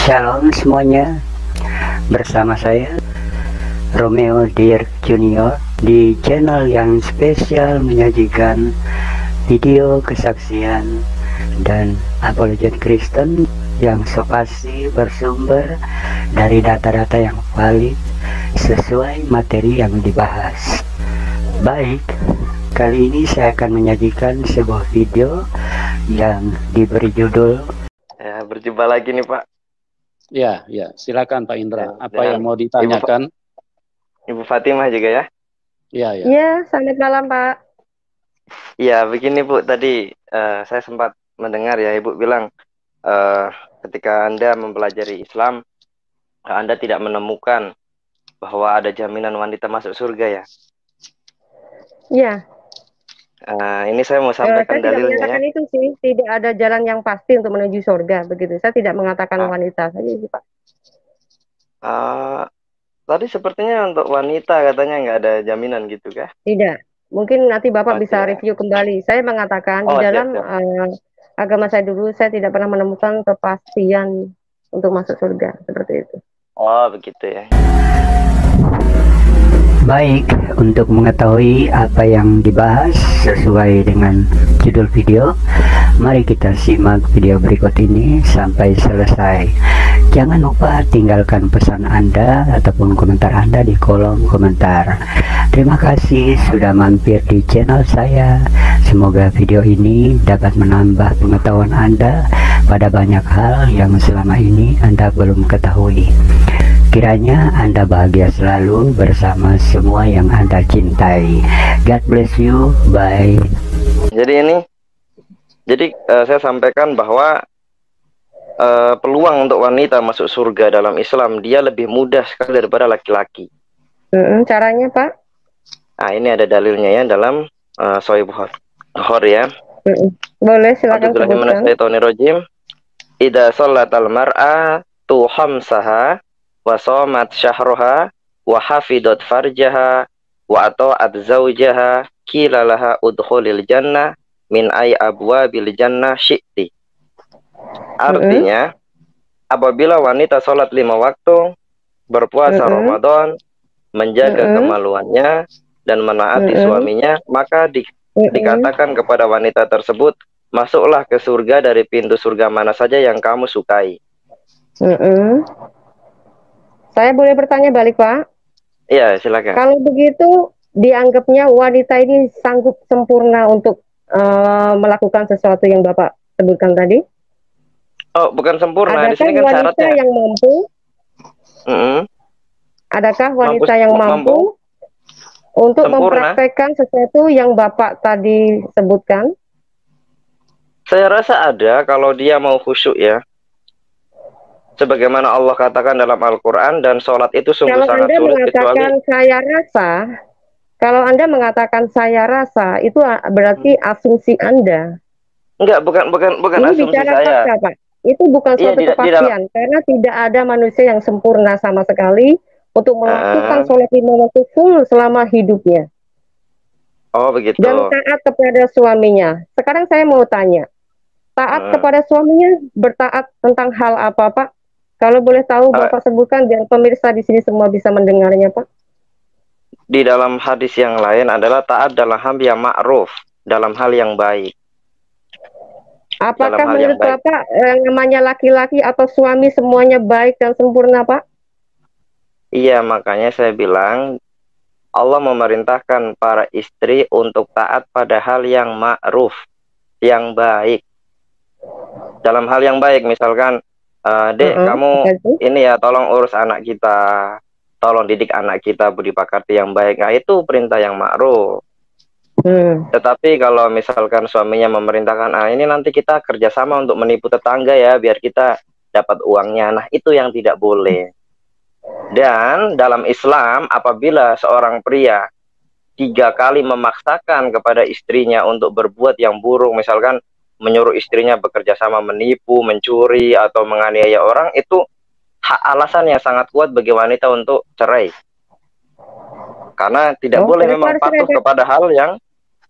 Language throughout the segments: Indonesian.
Shalom semuanya, bersama saya Romeo Dirk Junior di channel yang spesial menyajikan video kesaksian dan apologet Kristen yang pasti bersumber dari data-data yang valid sesuai materi yang dibahas. Baik, kali ini saya akan menyajikan sebuah video yang diberi judul berjumpa lagi nih Pak. Ya, silakan Pak Indra. Apa yang mau Ibu ditanyakan? Ibu Fatimah juga ya? Ya. Iya, selamat malam Pak. Iya, begini Bu, tadi saya sempat mendengar ya Ibu bilang ketika Anda mempelajari Islam, Anda tidak menemukan bahwa ada jaminan wanita masuk surga ya? Iya. Ini saya mau sampaikan saya tidak dalilnya menyatakan ya. itu sih, tidak ada jalan yang pasti untuk menuju surga begitu. Saya tidak mengatakan wanita saja sih Pak. Tadi sepertinya untuk wanita katanya nggak ada jaminan gitu kah? Tidak. Mungkin nanti Bapak bisa review kembali. Saya mengatakan di dalam agama saya dulu, saya tidak pernah menemukan kepastian untuk masuk surga seperti itu. Oh begitu ya. Baik, untuk mengetahui apa yang dibahas sesuai dengan judul video, mari kita simak video berikut ini sampai selesai. Jangan lupa tinggalkan pesan Anda ataupun komentar Anda di kolom komentar. Terima kasih sudah mampir di channel saya. Semoga video ini dapat menambah pengetahuan Anda pada banyak hal yang selama ini Anda belum ketahui. Kiranya Anda bahagia selalu bersama semua yang Anda cintai. God bless you. Bye. Jadi saya sampaikan bahwa peluang untuk wanita masuk surga dalam Islam dia lebih mudah sekali daripada laki-laki. Caranya Pak? Nah ini ada dalilnya ya dalam Sahih Bukhari ya. Boleh silakan sebutkan. Idza shallatal mar'atu khamsaha wa shamat syahraha wa hafidhat farjaha wa ata'at zawjaha qila laha udkhulil jannah min ay abwabil jannah syi'ti. Artinya apabila wanita sholat 5 waktu, berpuasa Ramadan, menjaga kemaluannya dan menaati suaminya, maka dikatakan kepada wanita tersebut, masuklah ke surga dari pintu surga mana saja yang kamu sukai. Saya boleh bertanya balik Pak? Iya silakan. Kalau begitu dianggapnya wanita ini sanggup sempurna untuk melakukan sesuatu yang Bapak sebutkan tadi? Oh bukan sempurna. Adakah di sini kan wanita syaratnya yang mampu? Adakah wanita yang mampu untuk mempraktekkan sesuatu yang Bapak tadi sebutkan? Saya rasa ada kalau dia mau khusyuk ya. Sebagaimana Allah katakan dalam Al-Quran, dan sholat itu sungguh sangat sulit kecuali... Kalau Anda mengatakan saya rasa, itu berarti asumsi Anda. Enggak, bukan ini asumsi bicara saya. Fakta, Pak. Itu bukan suatu kepastian, karena tidak ada manusia yang sempurna sama sekali untuk melakukan sholat 5 waktu full selama hidupnya. Oh begitu. Dan taat kepada suaminya. Sekarang saya mau tanya, taat kepada suaminya bertaat tentang hal apa Pak? Kalau boleh tahu Bapak sebutkan biar pemirsa di sini semua bisa mendengarnya Pak. Di dalam hadis yang lain adalah taat dalam hal yang ma'ruf, dalam hal yang baik. Apakah menurut Bapak namanya laki-laki atau suami semuanya baik dan sempurna Pak? Iya, makanya saya bilang Allah memerintahkan para istri untuk taat pada hal yang ma'ruf, yang baik. Dalam hal yang baik, misalkan Dek, kamu ini ya tolong urus anak kita, tolong didik anak kita budi pekerti yang baik. Nah itu perintah yang ma'ruf. Tetapi kalau misalkan suaminya memerintahkan, ini nanti kita kerjasama untuk menipu tetangga ya, biar kita dapat uangnya. Nah itu yang tidak boleh. Dan dalam Islam, apabila seorang pria 3 kali memaksakan kepada istrinya untuk berbuat yang buruk, misalkan menyuruh istrinya bekerja sama menipu, mencuri, atau menganiaya orang, itu alasan yang sangat kuat bagi wanita untuk cerai. Karena tidak boleh memang patuh kepada hal yang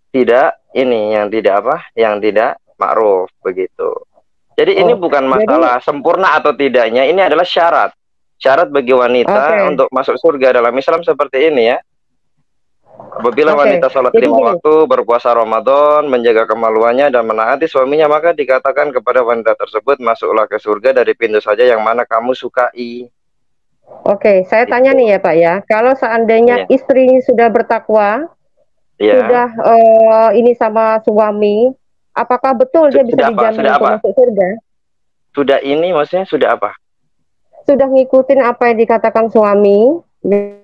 tidak ma'ruf begitu. Jadi ini bukan masalah sempurna atau tidaknya, ini adalah syarat. Syarat bagi wanita untuk masuk surga dalam Islam seperti ini ya. Apabila wanita sholat 5 waktu, berpuasa Ramadan, menjaga kemaluannya dan menaati suaminya, maka dikatakan kepada wanita tersebut, masuklah ke surga dari pintu saja yang mana kamu sukai. Oke, saya tanya nih ya Pak ya, kalau seandainya istri sudah bertakwa, sudah ini sama suami, apakah betul dia bisa dijamin untuk masuk surga? Sudah ini maksudnya sudah apa? Sudah ngikutin apa yang dikatakan suami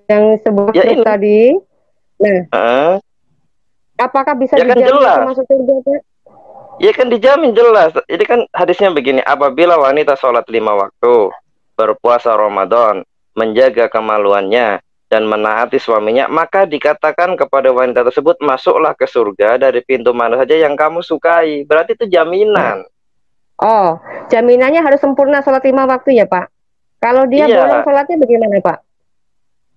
yang sebelum tadi. Nah, apakah bisa dijamin untuk masuk surga, Pak? Ya kan dijamin jelas. Ini kan hadisnya begini, apabila wanita sholat 5 waktu, berpuasa Ramadan, menjaga kemaluannya dan menaati suaminya, maka dikatakan kepada wanita tersebut, masuklah ke surga dari pintu mana saja yang kamu sukai. Berarti itu jaminan. Oh, jaminannya harus sempurna sholat 5 waktu ya Pak? Kalau dia bolong sholatnya bagaimana Pak?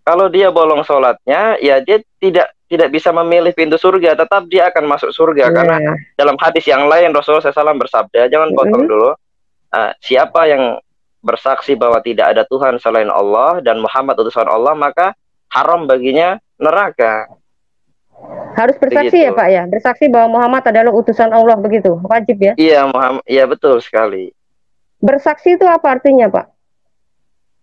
Kalau dia bolong sholatnya, ya dia tidak bisa memilih pintu surga, tetap dia akan masuk surga. Karena dalam hadis yang lain Rasulullah SAW bersabda, jangan potong dulu, siapa yang bersaksi bahwa tidak ada Tuhan selain Allah dan Muhammad utusan Allah, maka haram baginya neraka. Harus bersaksi begitu. Ya Pak ya, bersaksi bahwa Muhammad adalah utusan Allah begitu, wajib ya? Iya, iya betul sekali. Bersaksi itu apa artinya Pak?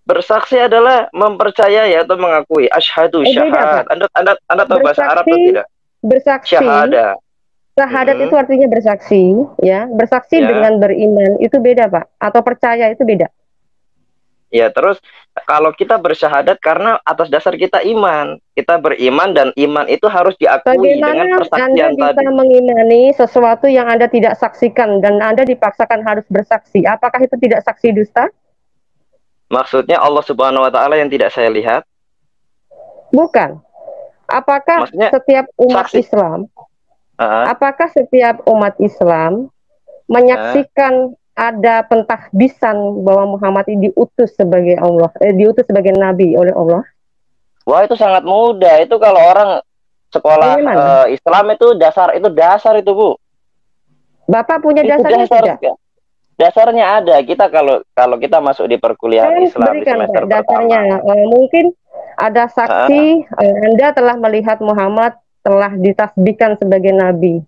Bersaksi adalah mempercayai atau mengakui. Asyhadu syahad. Anda tahu bahasa Arab atau tidak? Bersaksi. Syahadat itu artinya bersaksi, ya. Bersaksi dengan beriman itu beda Pak. Atau percaya itu beda. Ya, terus kalau kita bersyahadat karena atas dasar kita iman. Kita beriman dan iman itu harus diakui dengan persaksian tadi. Bagaimana Anda bisa mengimani sesuatu yang Anda tidak saksikan dan Anda dipaksakan harus bersaksi? Apakah itu tidak saksi dusta? Maksudnya Allah Subhanahu wa taala yang tidak saya lihat? Bukan. Apakah setiap umat Islam apakah setiap umat Islam menyaksikan ada pentahbisan bahwa Muhammad ini diutus sebagai Allah, diutus sebagai nabi oleh Allah? Wah, itu sangat mudah. Itu kalau orang sekolah Islam itu dasar itu, Bu. Bapak punya dasarnya tidak? Dasarnya ada. Kita kalau kita masuk di perkuliahan Islam di semester dasarnya mungkin ada saksi Anda telah melihat Muhammad telah ditasbihkan sebagai nabi.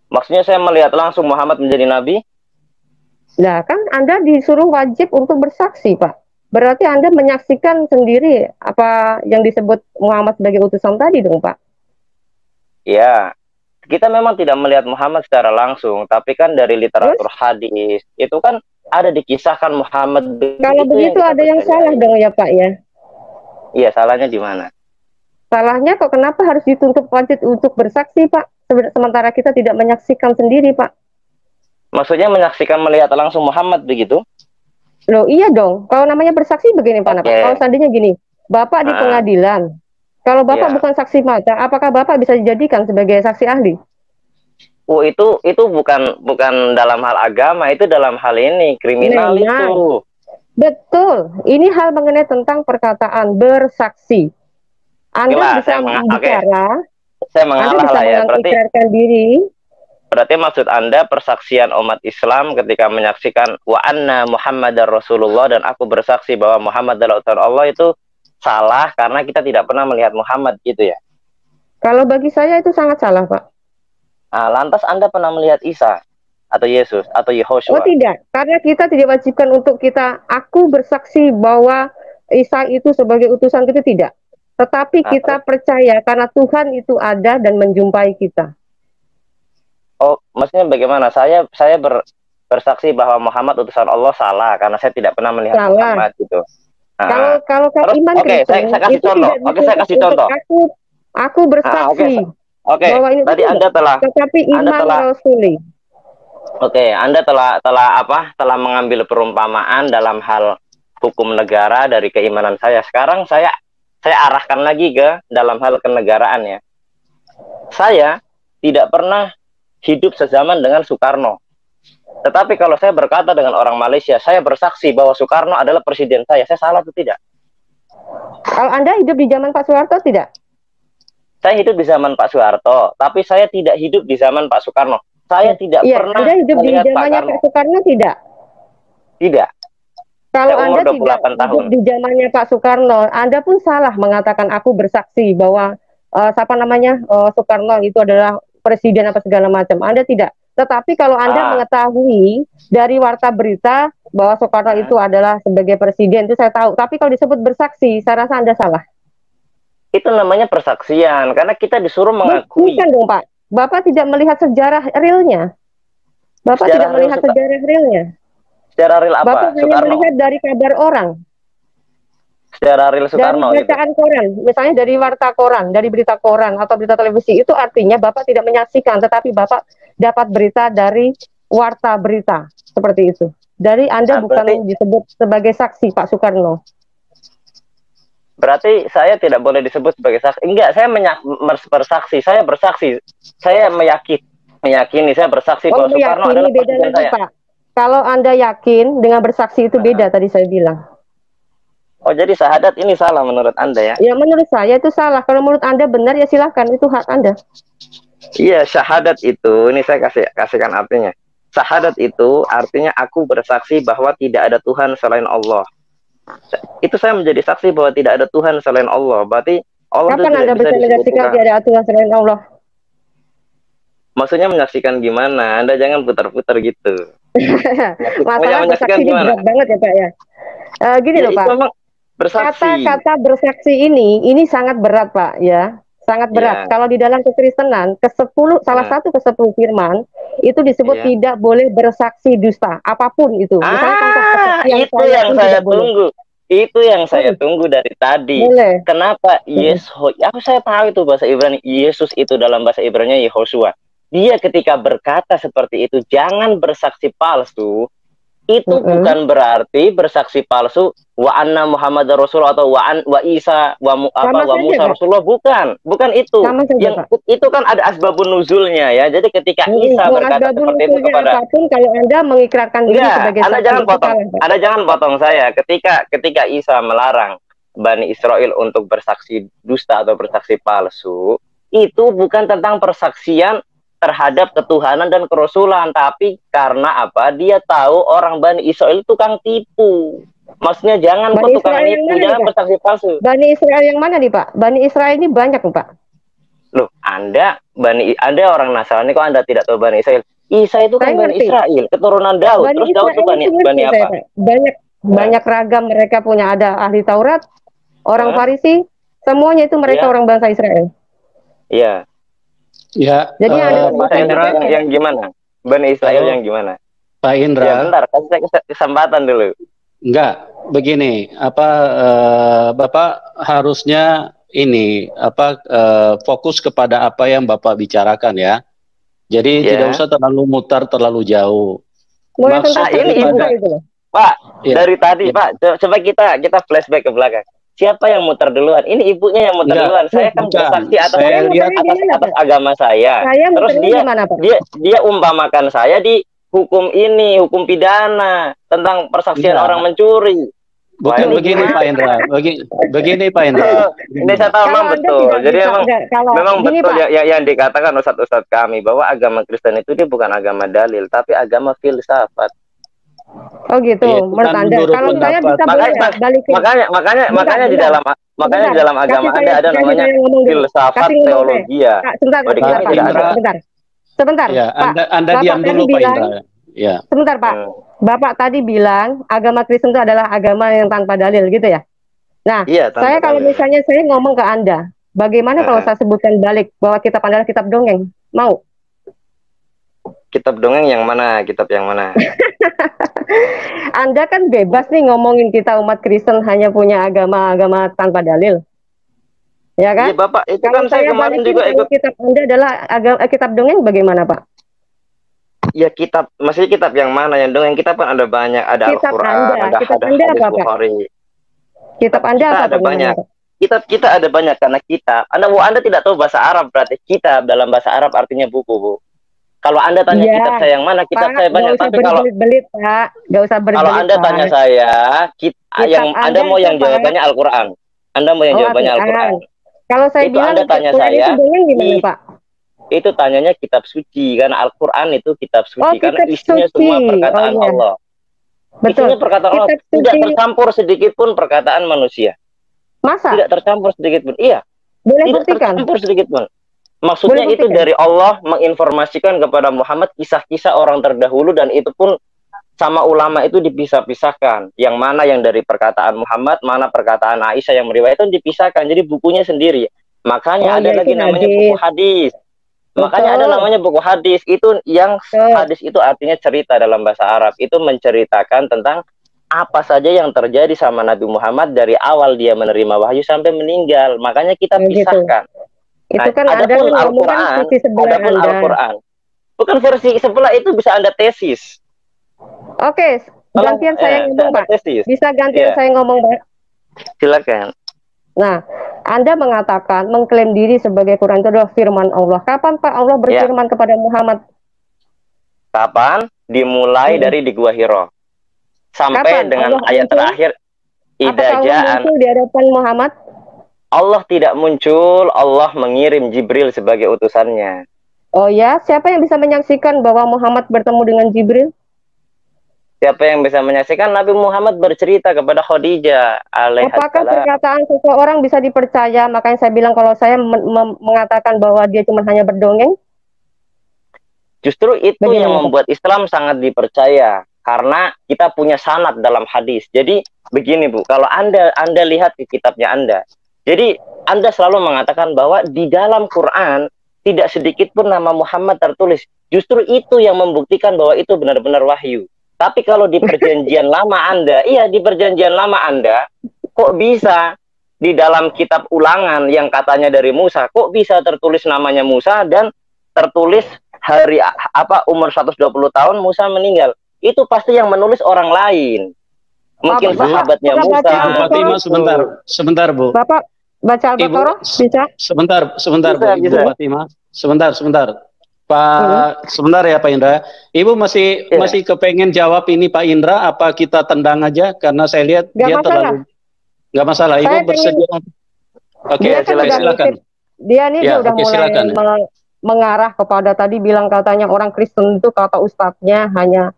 Maksudnya saya melihat langsung Muhammad menjadi nabi? Nah, kan Anda disuruh wajib untuk bersaksi, Pak. Berarti Anda menyaksikan sendiri apa yang disebut Muhammad sebagai utusan tadi dong, Pak? Iya. Kita memang tidak melihat Muhammad secara langsung, tapi kan dari literatur hadis itu kan ada dikisahkan Muhammad. Kalau begitu ada yang salah dong ya Pak ya? Iya, salahnya di mana? Salahnya kok kenapa harus dituntut wajib untuk bersaksi Pak? Sementara kita tidak menyaksikan sendiri Pak. Maksudnya menyaksikan melihat langsung Muhammad begitu? Loh iya dong. Kalau namanya bersaksi begini Pak. Kalau seandainya gini, Bapak di pengadilan. Kalau Bapak bukan saksi mata, apakah Bapak bisa dijadikan sebagai saksi ahli? Oh, itu bukan dalam hal agama, itu dalam hal ini kriminal itu. Betul. Ini hal mengenai tentang perkataan bersaksi. Anda bisa bicara. Saya mengalah lah ya. Berarti diri. Berarti maksud Anda persaksian umat Islam ketika menyaksikan wa anna Muhammadar Rasulullah dan aku bersaksi bahwa Muhammad adalah utusan Allah itu salah karena kita tidak pernah melihat Muhammad gitu ya? Kalau bagi saya itu sangat salah, Pak. Nah, lantas Anda pernah melihat Isa atau Yesus atau Yehoshua? Oh tidak, karena kita tidak wajibkan untuk aku bersaksi bahwa Isa itu sebagai utusan itu tidak. Tetapi kita percaya karena Tuhan itu ada dan menjumpai kita. Oh, maksudnya bagaimana? Saya bersaksi bahwa Muhammad utusan Allah salah karena saya tidak pernah melihat Muhammad gitu. Kalau iman Kristen, saya kasih contoh. Oke, saya kasih contoh. Aku bersaksi bahwa ini tadi Anda telah tetapi iman Rasuli. Oke, Anda telah mengambil perumpamaan dalam hal hukum negara dari keimanan saya. Sekarang saya arahkan lagi ke dalam hal kenegaraan ya. Saya tidak pernah hidup sezaman dengan Soekarno. Tetapi kalau saya berkata dengan orang Malaysia, saya bersaksi bahwa Soekarno adalah presiden saya salah atau tidak? Kalau Anda hidup di zaman Pak Soeharto tidak? Saya hidup di zaman Pak Soeharto, tapi saya tidak hidup di zaman Pak Soekarno. Saya tidak Iya, pernah Anda hidup di melihat Pak zamannya Karno. Pak Soekarno tidak? Tidak. Kalau Saya umur Anda tidak 28 tahun. hidup di zamannya Pak Soekarno, Anda pun salah mengatakan aku bersaksi bahwa Soekarno itu adalah presiden apa segala macam. Anda tidak. Tetapi kalau Anda mengetahui dari warta berita bahwa Soekarno itu adalah sebagai presiden, itu saya tahu. Tapi kalau disebut bersaksi, saya rasa Anda salah. Itu namanya persaksian, karena kita disuruh mengakui. Bukan dong Pak. Bapak tidak melihat sejarah realnya. Bapak tidak melihat sejarah realnya. Secara real apa? Bapak hanya Soekarno. melihat dari kabar orang. Secara real Soekarno dari bacaan koran, misalnya dari warta koran, dari berita koran atau berita televisi, itu artinya Bapak tidak menyaksikan, tetapi Bapak dapat berita dari warta berita, seperti itu. Dari Anda bukan disebut sebagai saksi Pak Soekarno. Berarti saya tidak boleh disebut sebagai saksi. Enggak, saya bersaksi, saya bersaksi. Saya meyakini, saya bersaksi bahwa Soekarno adalah presiden saya. Pak. Kalau Anda yakin dengan bersaksi itu beda, tadi saya bilang. Oh, jadi syahadat ini salah menurut Anda ya? Ya, menurut saya itu salah. Kalau menurut Anda benar, ya silahkan, itu hak Anda. Iya, syahadat itu, ini saya kasihkan artinya. Syahadat itu artinya aku bersaksi bahwa tidak ada Tuhan selain Allah. Itu saya menjadi saksi bahwa tidak ada Tuhan selain Allah. Berarti Allah kapan Anda bisa menyaksikan tidak ada Tuhan selain Allah? Maksudnya menyaksikan gimana? Anda jangan putar-putar gitu. Masalah bersaksi ini berat banget ya Pak ya. Gini loh Pak. Kata-kata bersaksi ini sangat berat Pak ya. Sangat berat. Kalau di dalam kekristenan salah satu ke-10 firman itu disebut tidak boleh bersaksi dusta apapun itu. Misalnya itu yang saya tunggu. Itu yang saya tunggu dari tadi. Boleh. Kenapa saya tahu itu bahasa Ibrani. Yesus itu dalam bahasa Ibrani Yehosua. Dia ketika berkata seperti itu, jangan bersaksi palsu. Itu bukan berarti bersaksi palsu wa anna Muhammad Rasulullah atau wa Isa wa Musa Rasulullah, bukan itu. Yang itu kan ada asbabun nuzulnya ya. Jadi ketika Isa berkata seperti itu kepada apapun, kalau Anda mengikrarkan diri sebagai Anda jangan potong saya. Ketika Isa melarang Bani Israel untuk bersaksi dusta atau bersaksi palsu, itu bukan tentang persaksian terhadap ketuhanan dan kerasulan, tapi karena apa? Dia tahu orang Bani Israel tukang tipu. Maksudnya jangan tukang tipu, jangan bersaksi palsu. Bani Israel yang mana nih Pak? Bani Israel ini banyak Pak. Loh, Anda orang Nasrani kok Anda tidak tahu Bani Israel? Isa itu kan Bani Israel, keturunan Daud. Terus Daud itu Bani apa? Banyak ragam, mereka punya, ada ahli Taurat, orang Farisi, semuanya itu mereka orang bangsa Israel. Iya. Ya, jadi Pak Indra yang gimana? Bani Israel yang gimana? Pak Indra. Ya, bentar, kasih kesempatan dulu. Enggak, begini, Bapak harusnya fokus kepada apa yang Bapak bicarakan ya. Jadi tidak usah terlalu mutar terlalu jauh. Ini ibu, Pak, dari tadi Pak, coba kita flashback ke belakang. Siapa yang muter duluan? Ini ibunya yang muter duluan. Saya kan bersaksi atas agama saya. Terus dia umpamakan saya di hukum pidana tentang persaksian orang mencuri. Bukan begini Pak Indra. Begini Pak Indra. Ini saya tahu memang betul. Jadi memang betul yang dikatakan ustadz kami bahwa agama Kristen itu dia bukan agama dalil, tapi agama filsafat. Oh gitu, menurut Anda. Kalau saya bisa balikin. Makanya di dalam agama ada namanya filsafat teologi ya. Sebentar. Ya, Anda diam dulu Pak Indra. Ya. Sebentar Pak. Bapak tadi bilang agama Kristen itu adalah agama yang tanpa dalil gitu ya. Nah, saya kalau misalnya saya ngomong ke Anda, bagaimana kalau saya sebutkan balik bahwa kitab adalah kitab dongeng? Mau? Kitab dongeng yang mana? Kitab yang mana? Anda kan bebas nih ngomongin kita umat Kristen hanya punya agama tanpa dalil. Ya kan? Iya Bapak, itu kalau kan saya kemarin juga ikut. Kitab Anda adalah kitab dongeng bagaimana Pak? Ya maksudnya kitab yang mana? Yang dongeng kita kan ada banyak, ada Al-Quran, ada hadis Bukhari. Kitab Anda ada banyak. Kitab kita ada banyak karena kitab. Anda tidak tahu bahasa Arab, berarti kitab dalam bahasa Arab artinya buku, Bu. Kalau Anda tanya kitab saya yang mana, kitab saya banyak. Tapi kalau Pak, nggak usah berbelit. Kalau Anda tanya saya, Anda mau yang jawabannya Al-Quran. Anda mau yang jawabannya Al-Quran. Kalau saya bilang Anda tanya saya, gimana Pak? itu tanyanya kitab suci, karena Al-Quran itu kitab suci, karena isinya suci. semua perkataan Allah. Betul. Isinya perkataan Allah, tidak tercampur sedikit pun perkataan manusia. Masa? Tidak tercampur sedikit pun. Iya. Boleh tidak buktikan? Tercampur sedikit pun. Maksudnya itu dari Allah menginformasikan kepada Muhammad kisah-kisah orang terdahulu, dan itu pun sama ulama itu dipisah-pisahkan. Yang mana yang dari perkataan Muhammad, mana perkataan Aisyah yang meriwayatkan itu dipisahkan. Jadi bukunya sendiri. Makanya ada lagi namanya buku hadis. Makanya ada namanya buku hadis. Itu yang hadis itu artinya cerita dalam bahasa Arab. Itu menceritakan tentang apa saja yang terjadi sama Nabi Muhammad dari awal dia menerima wahyu sampai meninggal. Makanya kita pisahkan. Itu kan adapun Al-Quran, bukan versi sebelah itu bisa Anda tesis. Oke, gantian saya ngomong, Pak. Tesis. Bisa gantian saya ngomong, Pak? Silakan. Nah, Anda mengatakan, mengklaim diri sebagai Quran itu adalah firman Allah. Kapan Pak Allah berfirman kepada Muhammad? Kapan? Dimulai dari di Gua Hiro. Sampai dengan ayat terakhir. Apakah Allah muncul di hadapan Muhammad? Allah tidak muncul, Allah mengirim Jibril sebagai utusannya. Oh ya, siapa yang bisa menyaksikan bahwa Muhammad bertemu dengan Jibril? Siapa yang bisa menyaksikan? Nabi Muhammad bercerita kepada Khadijah alaihissalam. Apakah perkataan seseorang bisa dipercaya? Makanya saya bilang kalau saya mengatakan bahwa dia cuma hanya berdongeng. Justru itu yang membuat Islam sangat dipercaya. Karena kita punya sanad dalam hadis. Jadi begini Bu, kalau Anda lihat di kitabnya Anda. Jadi Anda selalu mengatakan bahwa di dalam Quran tidak sedikit pun nama Muhammad tertulis. Justru itu yang membuktikan bahwa itu benar-benar wahyu. Tapi kalau di perjanjian lama Anda, di perjanjian lama Anda, kok bisa di dalam kitab ulangan yang katanya dari Musa, kok bisa tertulis namanya Musa dan tertulis hari umur 120 tahun Musa meninggal. Itu pasti yang menulis orang lain. Mungkin sahabatnya Musa. Fatimah, sebentar Bu. Bapak baca Al-Baqarah bisa? Sebentar Bu, Ibu Fatimah. Sebentar. Pak, sebentar ya Pak Indra. Ibu masih kepengen jawab ini Pak Indra, apa kita tendang aja? Karena saya lihat dia terlalu nggak masalah. Ibu bersedia. Oke, silakan. Dia ini sudah mulai mengarah kepada tadi bilang katanya orang Kristen itu kata ustadznya hanya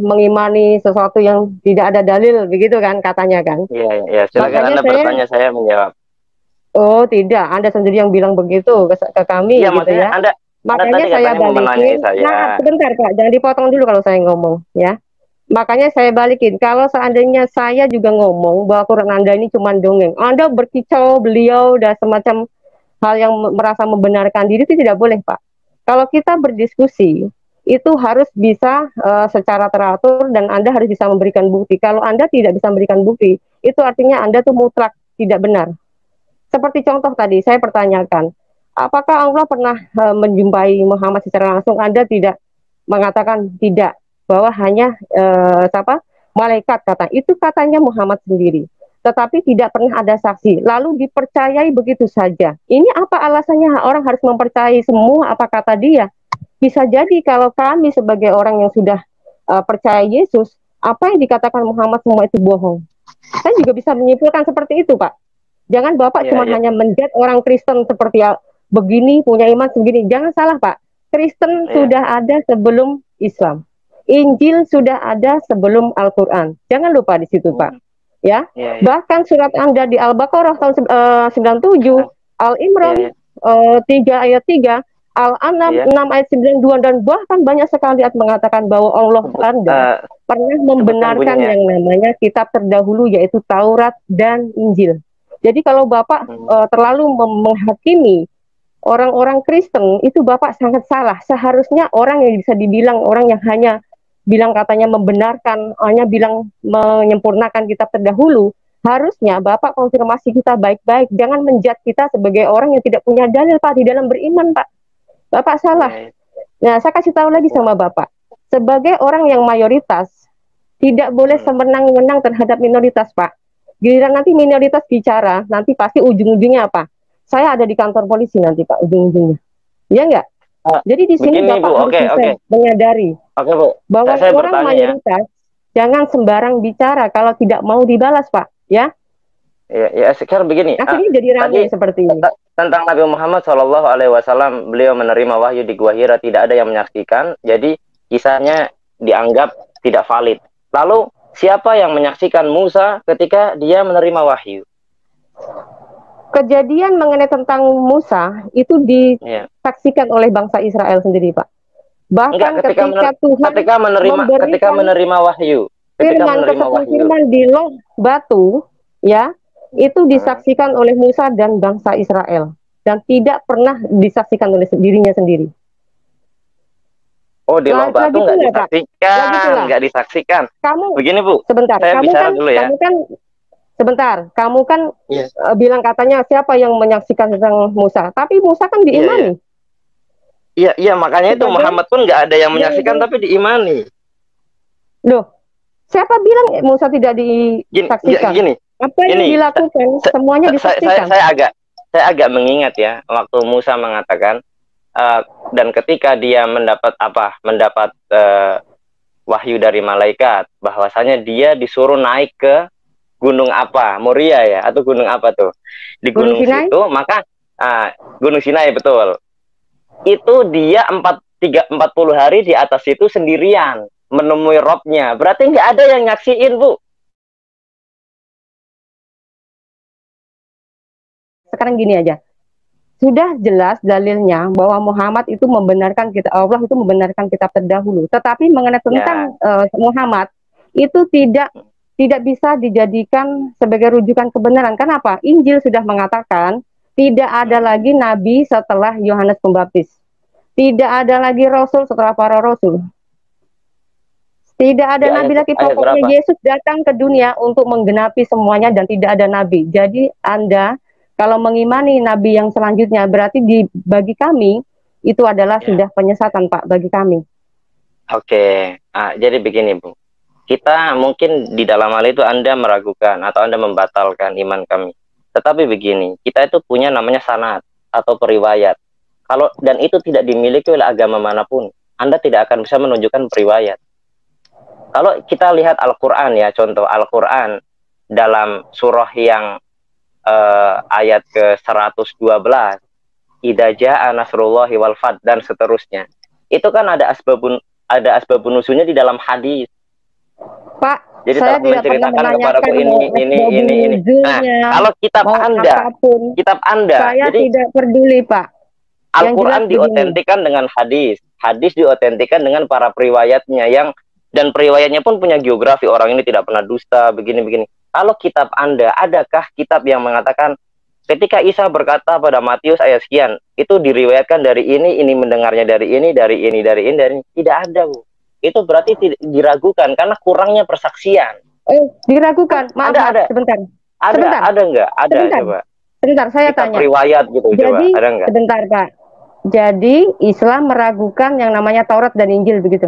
mengimani sesuatu yang tidak ada dalil, begitu kan katanya kan? Iya. Silakan Anda bertanya, saya menjawab. Oh tidak, Anda sendiri yang bilang begitu ke kami, gitu ya. Makanya saya balikin. Nah, sebentar Pak, jangan dipotong dulu kalau saya ngomong, ya. Makanya saya balikin. Kalau seandainya saya juga ngomong bahwa Quran Anda ini cuma dongeng, Anda berkicau beliau dan semacam hal yang merasa membenarkan diri, itu tidak boleh Pak. Kalau kita berdiskusi itu harus bisa secara teratur dan Anda harus bisa memberikan bukti. Kalau Anda tidak bisa memberikan bukti, itu artinya Anda tuh mutlak tidak benar. Seperti contoh tadi saya pertanyakan, apakah Allah pernah menjumpai Muhammad secara langsung? Anda tidak mengatakan tidak, bahwa hanya malaikat kata. Itu katanya Muhammad sendiri. Tetapi tidak pernah ada saksi. Lalu dipercayai begitu saja. Ini apa alasannya orang harus mempercayai semua apa kata dia? Bisa jadi kalau kami sebagai orang yang sudah percaya Yesus, apa yang dikatakan Muhammad semua itu bohong. Saya juga bisa menyimpulkan seperti itu, Pak. Jangan Bapak cuma hanya menjudge orang Kristen seperti begini, punya iman segini. Jangan salah, Pak. Kristen sudah ada sebelum Islam. Injil sudah ada sebelum Al-Quran. Jangan lupa di situ, Pak. Ya. Bahkan surat Anda di Al-Baqarah tahun 97, Al-Imran 3 ayat 3, Al-An'am 6 ayat 92, dan bahkan banyak sekali ayat mengatakan bahwa Allah pernah membenarkan yang namanya kitab terdahulu, yaitu Taurat dan Injil. Jadi kalau Bapak terlalu menghakimi orang-orang Kristen, itu Bapak sangat salah. Seharusnya orang yang bisa dibilang orang yang hanya bilang katanya membenarkan, hanya bilang menyempurnakan kitab terdahulu, harusnya Bapak konfirmasi kita baik-baik. Jangan menjudge kita sebagai orang yang tidak punya dalil, Pak, di dalam beriman, Pak. Bapak salah. Nah, saya kasih tahu lagi sama Bapak. Sebagai orang yang mayoritas, tidak boleh semenang-menang terhadap minoritas, Pak. Giliran nanti minoritas bicara, nanti pasti ujung-ujungnya apa? Saya ada di kantor polisi nanti, Pak, ujung-ujungnya. Iya enggak? Jadi di sini Bapak harus bisa menyadari bahwa orang mayoritas jangan sembarang bicara kalau tidak mau dibalas, Pak. Ya. Ya, sekarang begini. Akhirnya jadi ramai seperti ini. Tentang Nabi Muhammad SAW, beliau menerima wahyu di Gua Hira, tidak ada yang menyaksikan. Jadi kisahnya dianggap tidak valid. Lalu siapa yang menyaksikan Musa ketika dia menerima wahyu? Kejadian mengenai tentang Musa itu disaksikan oleh bangsa Israel sendiri, Pak. Bahkan ketika Tuhan ketika menerima wahyu, firman di loh batu, ya, itu disaksikan oleh Musa dan bangsa Israel, dan tidak pernah disaksikan oleh dirinya sendiri. Oh, di loh batu nggak disaksikan. Kamu, begini Bu, sebentar, saya bicara dulu ya. Kamu kan bilang katanya siapa yang menyaksikan tentang Musa, tapi Musa kan diimani. Iya, makanya itu Muhammad pun nggak ada yang menyaksikan tapi diimani. Loh, siapa bilang Musa tidak disaksikan? Apa yang dilakukan semuanya disaksikan. Saya agak mengingat ya waktu Musa mengatakan dan ketika dia mendapat wahyu dari malaikat bahwasanya dia disuruh naik ke gunung apa, Moria ya, atau gunung apa tuh, di gunung situ, maka Gunung Sinai, betul. Itu dia 40 hari di atas itu sendirian menemui Robnya. Berarti nggak ada yang nyaksiin, Bu. Sekarang gini aja, sudah jelas dalilnya bahwa Muhammad itu membenarkan kitab Allah, itu membenarkan kitab terdahulu. Tetapi mengenai tentang Muhammad itu tidak bisa dijadikan sebagai rujukan kebenaran. Kenapa? Injil sudah mengatakan tidak ada lagi nabi setelah Yohanes Pembaptis. Tidak ada lagi rasul setelah para rasul. Tidak ada nabi lagi. Pokoknya Yesus datang ke dunia untuk menggenapi semuanya dan tidak ada nabi. Jadi Anda kalau mengimani nabi yang selanjutnya berarti bagi kami itu adalah sudah penyesatan, Pak, bagi kami. Oke. Jadi begini, Bu. Kita mungkin di dalam hal itu Anda meragukan atau Anda membatalkan iman kami. Tetapi begini, kita itu punya namanya sanad atau periwayat. Dan itu tidak dimiliki oleh agama manapun. Anda tidak akan bisa menunjukkan periwayat. Kalau kita lihat Al-Quran ya, contoh Al-Quran dalam surah yang ayat ke-112, idza jaa nasrullahi wal fath dan seterusnya. Itu kan ada asbabun nuzulnya di dalam hadis. Pak, jadi saya tidak pernah menanyakan ini. Nah, kalau kitab Anda, saya jadi tidak peduli, Pak. Al-Quran diotentikan dengan hadis diotentikan dengan para periwayatnya dan periwayatnya pun punya geografi, orang ini tidak pernah dusta, begini-begini. Kalau kitab Anda, adakah kitab yang mengatakan ketika Isa berkata pada Matius ayat sekian, itu diriwayatkan dari ini mendengarnya dari ini. Tidak ada, Bu. Itu berarti diragukan karena kurangnya persaksian. Diragukan. Maaf, ada. Sebentar. Ada enggak? Ada, sebentar. Coba. Sebentar, saya kitab tanya. Riwayat gitu, jadi, coba. Ada enggak? Sebentar, Pak. Jadi Islam meragukan yang namanya Taurat dan Injil, begitu?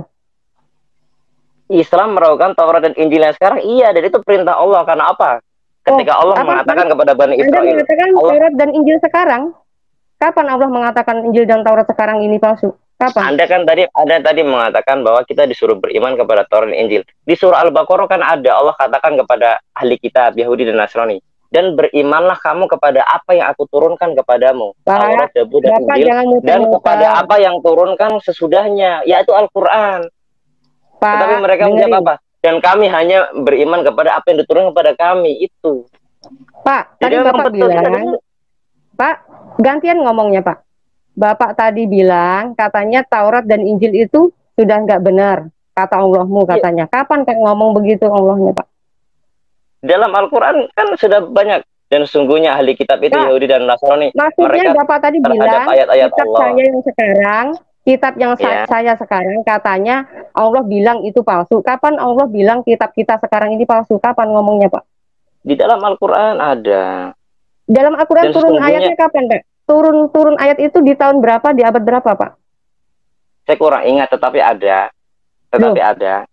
Islam meragukan Taurat dan Injil yang sekarang, iya, dan itu perintah Allah. Karena apa? Ketika Allah mengatakan kepada Bani Israel, Anda mengatakan Taurat dan Injil sekarang, kapan Allah mengatakan Injil dan Taurat sekarang ini palsu? Kapan? Anda tadi mengatakan bahwa kita disuruh beriman kepada Taurat dan Injil. Di surah Al-Baqarah kan ada, Allah katakan kepada ahli kitab Yahudi dan Nasrani, dan berimanlah kamu kepada apa yang aku turunkan kepadamu, Taurat, Zabur, dan Injil, dan kepada apa yang turunkan sesudahnya, yaitu Al-Quran. Tetapi mereka menjawab apa? Dan kami hanya beriman kepada apa yang diturunkan kepada kami, itu. Pak, tadi Bapak bilang, Pak, gantian ngomongnya, Pak. Bapak tadi bilang, katanya Taurat dan Injil itu sudah nggak benar, kata Allahmu katanya. Kapan Kak ngomong begitu Allahnya, Pak? Dalam Al-Quran kan sudah banyak. Dan sesungguhnya ahli kitab itu Yahudi dan Nasrani. Maksudnya Bapak tadi bilang, ayat-ayat kitab Allah. Saya yang sekarang, kitab yang saya sekarang, katanya Allah bilang itu palsu. Kapan Allah bilang kitab kita sekarang ini palsu? Kapan ngomongnya, Pak? Di dalam Al-Quran ada. Dalam Al-Quran turun ayatnya kapan, Pak? Turun ayat itu di tahun berapa, di abad berapa, Pak? Saya kurang ingat, tetapi ada. Ada.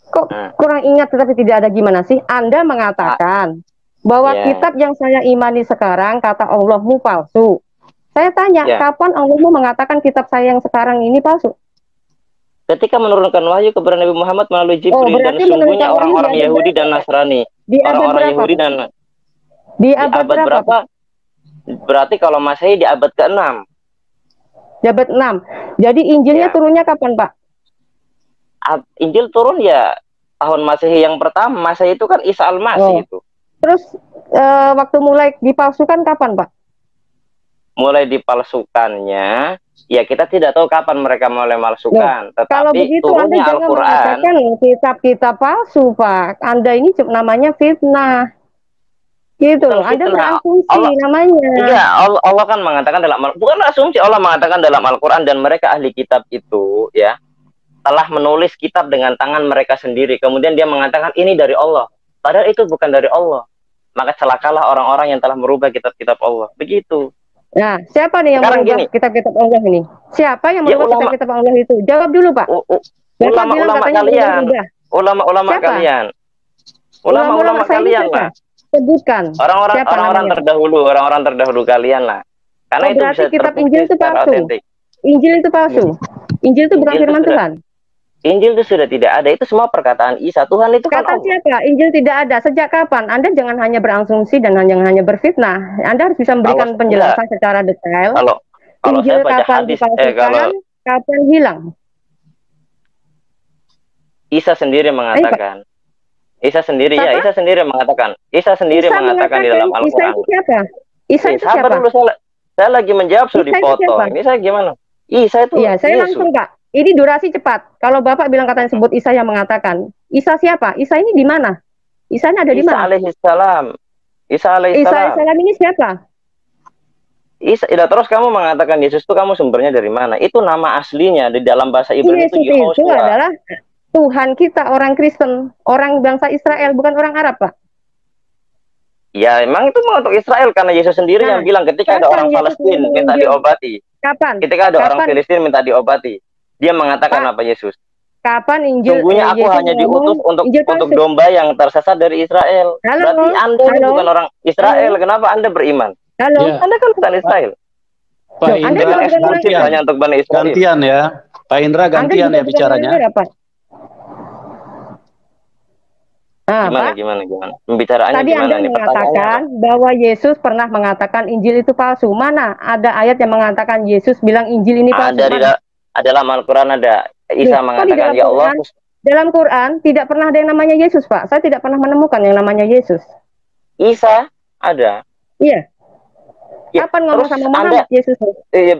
Kok kurang ingat tetapi tidak ada, gimana sih? Anda mengatakan bahwa kitab yang saya imani sekarang, kata Allahmu palsu. Saya tanya, kapan Allahmu mengatakan kitab saya yang sekarang ini palsu? Ketika menurunkan wahyu kepada Nabi Muhammad melalui Jibril, dan sesungguhnya orang-orang Yahudi dan Nasrani. Orang-orang Yahudi dan Di abad berapa? Berarti kalau Masehi di abad ke-6. Di abad 6. Jadi Injilnya turunnya kapan, Pak? Injil turun ya tahun Masehi yang pertama. Masehi itu kan Isa Al-Masih itu. Terus waktu mulai dipalsukan kapan, Pak? Mulai dipalsukannya, ya kita tidak tahu kapan mereka mulai malsukan. Tetapi kalau begitu Anda jangan mengatakan kitab-kitab palsu, Pak. Anda ini namanya fitnah. Gitu, Anda berasumsi namanya. Iya, Allah kan mengatakan bukan asumsi, Allah mengatakan dalam Al-Quran, dan mereka ahli kitab itu ya telah menulis kitab dengan tangan mereka sendiri. Kemudian dia mengatakan ini dari Allah. Padahal itu bukan dari Allah. Maka celakalah orang-orang yang telah merubah kitab-kitab Allah. Begitu. Nah, siapa nih yang merubah kitab-kitab Allah ini? Siapa yang merubah kitab-kitab Allah itu? Jawab dulu, Pak. Ulama-ulama kalian. Ulama-ulama kalian. Ulama-ulama kalian lah. Sebutkan. Orang-orang terdahulu kalian lah. Karena itu bisa kitab Injil itu palsu. Injil itu palsu. Injil itu bukan firman Tuhan. Injil itu sudah tidak ada. Itu semua perkataan Isa. Tuhan itu kan Allah. Siapa? Injil tidak ada. Sejak kapan? Anda jangan hanya berasumsi dan jangan hanya berfitnah. Anda harus bisa memberikan penjelasan secara detail. Kalau Injil saya baca kapan hadis, dipalsukan, kapan hilang? Isa sendiri mengatakan. Isa sendiri mengatakan. Isa mengatakan di dalam Al-Quran. Isa itu siapa? Isa itu siapa? Dulu, saya lagi menjawab sudah dipotong. Ini saya gimana? Isa itu. Iya, saya langsung, Pak. Ini durasi cepat. Kalau Bapak bilang katanya sebut Isa yang mengatakan. Isa siapa? Isa ini di mana? Isanya ada di mana? Isa alaihissalam. Isa alaihissalam ini siapa? Isa, terus kamu mengatakan Yesus itu kamu sumbernya dari mana? Itu nama aslinya di dalam bahasa Ibrani itu Yehoshua. Itu adalah Tuhan kita, orang Kristen, orang bangsa Israel, bukan orang Arab, Pak. Ya, emang itu untuk Israel karena Yesus sendiri yang bilang ketika ada orang Palestina minta diobati. Kapan? Ketika ada orang Filistin minta diobati. Dia mengatakan apa Yesus? Kapan Injil? Sungguhnya aku hanya diutus untuk domba yang tersesat dari Israel. Berarti Anda bukan orang Israel. Kenapa Anda beriman? Anda kan bukan Israel. Pak Indra hanya untuk Bani Israel. Gantian ya. Pak Indra gantian ya bicaranya. Gimana? Pembicaraannya tadi gimana? Anda mengatakan bahwa Yesus pernah mengatakan Injil itu palsu. Mana ada ayat yang mengatakan Yesus bilang Injil ini palsu? Ada dalam Al-Quran ada Isa mengatakan ya Allah. Dalam Quran tidak pernah ada yang namanya Yesus, Pak. Saya tidak pernah menemukan yang namanya Yesus. Isa ada. Iya. Kapan ngomong sama Muhammad Yesus?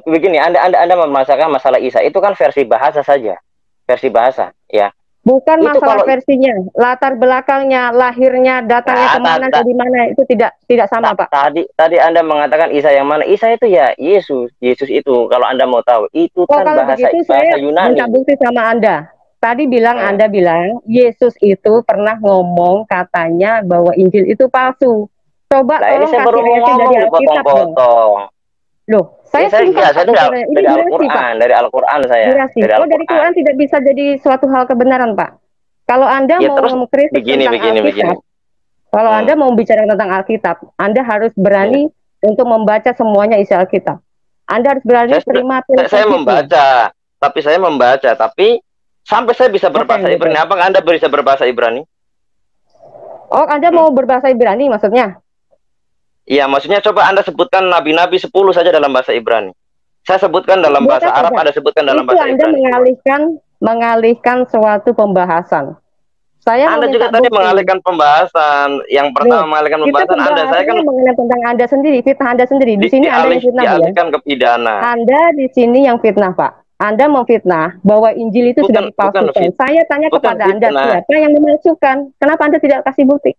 Begini, Anda memasakan masalah Isa itu kan versi bahasa saja, versi bahasa, ya. Bukan itu masalah versinya, latar belakangnya, lahirnya, datangnya kemana, dari mana itu tidak sama, Pak. Tadi Anda mengatakan Isa yang mana? Isa itu ya Yesus itu kalau Anda mau tahu itu kan bahasa Yunani. Minta bukti sama Anda. Tadi Anda bilang Yesus itu pernah ngomong katanya bahwa Injil itu palsu. Coba tolong kasih ayatnya dari Alkitab dong. Loh, saya dari Al-Quran saya. Dari Quran tidak bisa jadi suatu hal kebenaran, Pak. Kalau Anda mau mengkritik tentang Alkitab, kalau Anda mau bicara tentang Alkitab, Anda harus berani untuk membaca semuanya isi Alkitab. Anda harus berani terima saya membaca, tapi sampai saya bisa berbahasa Ibrani. Apakah Anda bisa berbahasa Ibrani? Oh, Anda mau berbahasa Ibrani maksudnya? Iya, maksudnya coba Anda sebutkan nabi-nabi 10 saja dalam bahasa Ibrani. Saya sebutkan dalam bahasa Arab, Anda sebutkan dalam bahasa Ibrani. Anda mengalihkan suatu pembahasan. Anda juga tadi mengalihkan pembahasan. Yang pertama mengalihkan pembahasan Anda. Saya kan mengenai tentang Anda sendiri, fitnah Anda sendiri. Di sini Anda yang fitnah, dialihkan ke pidana. Anda di sini yang fitnah, Pak. Anda memfitnah bahwa Injil itu sudah dipalsukan. Saya tanya kepada Anda, siapa yang memalsukan? Kenapa Anda tidak kasih bukti?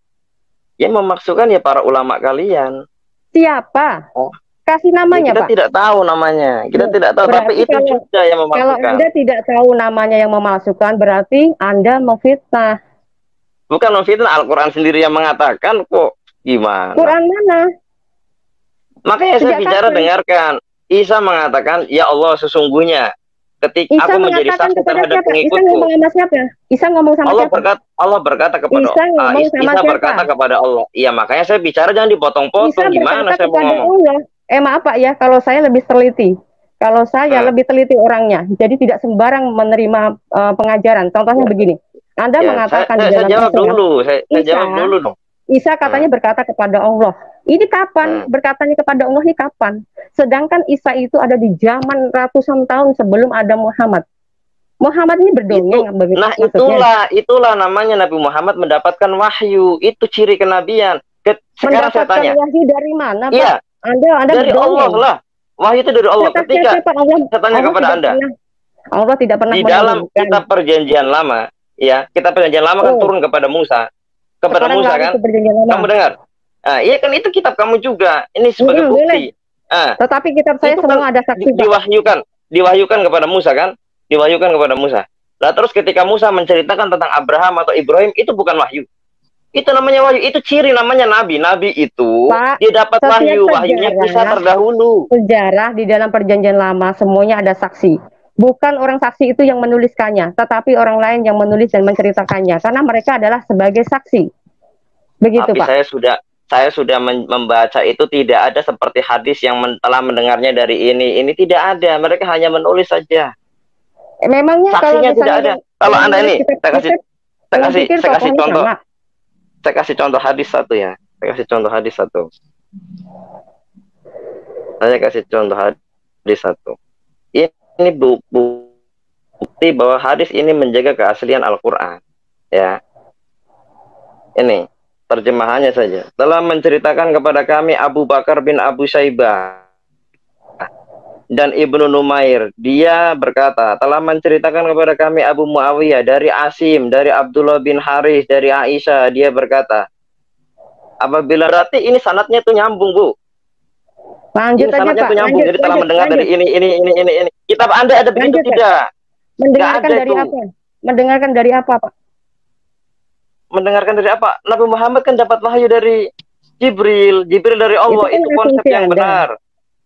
Yang memasukkan ya para ulama kalian. Siapa? Kasih namanya, Pak. Kita tidak tahu namanya. Kita tidak tahu. Tapi itu juga yang memasukkan. Kalau Anda tidak tahu namanya yang memasukkan, berarti Anda memfitnah. Bukan memfitnah, Al-Quran sendiri yang mengatakan kok. Gimana? Quran mana? Makanya saya bicara dengarkan. Isa mengatakan, ya Allah sesungguhnya. Ketika aku menjadi saksi terhadap pengikutku. Isa ngomong sama siapa? Isa ngomong sama siapa? Allah berkata kepada Isa berkata kepada Allah. Iya, makanya saya bicara jangan dipotong-potong. Gimana saya mau ngomong? Maaf Pak ya, kalau saya lebih teliti. Kalau saya lebih teliti orangnya. Jadi tidak sembarang menerima pengajaran. Contohnya begini. Anda mengatakan saya jawab dulu. Saya jawab dulu dong. Isa katanya berkata kepada Allah. Ini kapan? Berkatanya kepada Allah ini kapan? Sedangkan Isa itu ada di zaman ratusan tahun sebelum ada Muhammad. Muhammad ini berdongeng. Nah itulah namanya Nabi Muhammad mendapatkan wahyu. Itu ciri kenabian. Sekarang saya tanya. Wahyu dari mana, Pak? Iya. Anda dari Allah lah. Wahyu itu dari Allah. Ketika saya tanya kepada Anda. Allah tidak pernah di dalam kitab perjanjian lama, ya, kitab perjanjian lama kan turun kepada Musa. Kepada Musa kan? Kamu dengar? Nah, iya kan itu kitab kamu juga. Ini sebagai bukti. Tetapi kitab saya semua ada saksi. Diwahyukan kepada Musa kan? Diwahyukan kepada Musa. Nah, terus ketika Musa menceritakan tentang Abraham atau Ibrahim, itu bukan wahyu. Itu namanya wahyu. Itu ciri namanya nabi. Nabi itu Pak, dia dapat wahyu. Wahyunya Musa terdahulu. Sejarah di dalam perjanjian lama semuanya ada saksi. Bukan orang saksi itu yang menuliskannya, tetapi orang lain yang menulis dan menceritakannya. Karena mereka adalah sebagai saksi. Begitu, tapi Pak. Saya sudah membaca itu tidak ada seperti hadis yang telah mendengarnya dari ini. Ini tidak ada. Mereka hanya menulis saja. Memangnya saksinya kalau tidak ada. Kalau Anda ini, saya kasih contoh. Sama. Saya kasih contoh hadis satu ya. Saya kasih contoh hadis satu. Ini bukti bahwa hadis ini menjaga keaslian Al-Quran. Ya. Ini terjemahannya saja. Telah menceritakan kepada kami Abu Bakar bin Abu Syaibah dan Ibnu Numair. Dia berkata, telah menceritakan kepada kami Abu Muawiyah dari Asim, dari Abdullah bin Haris, dari Aisyah. Dia berkata, apabila berarti ini sanadnya itu nyambung, Bu. Lanjut aja, Pak. Nyambung. Jadi telah mendengar dari ini. Kitab Anda ada begitu tidak? Mendengarkan dari apa? Mendengarkan dari apa, Pak? Mendengarkan dari apa? Nabi Muhammad kan dapat wahyu dari Jibril dari Allah. Itu konsep yang benar.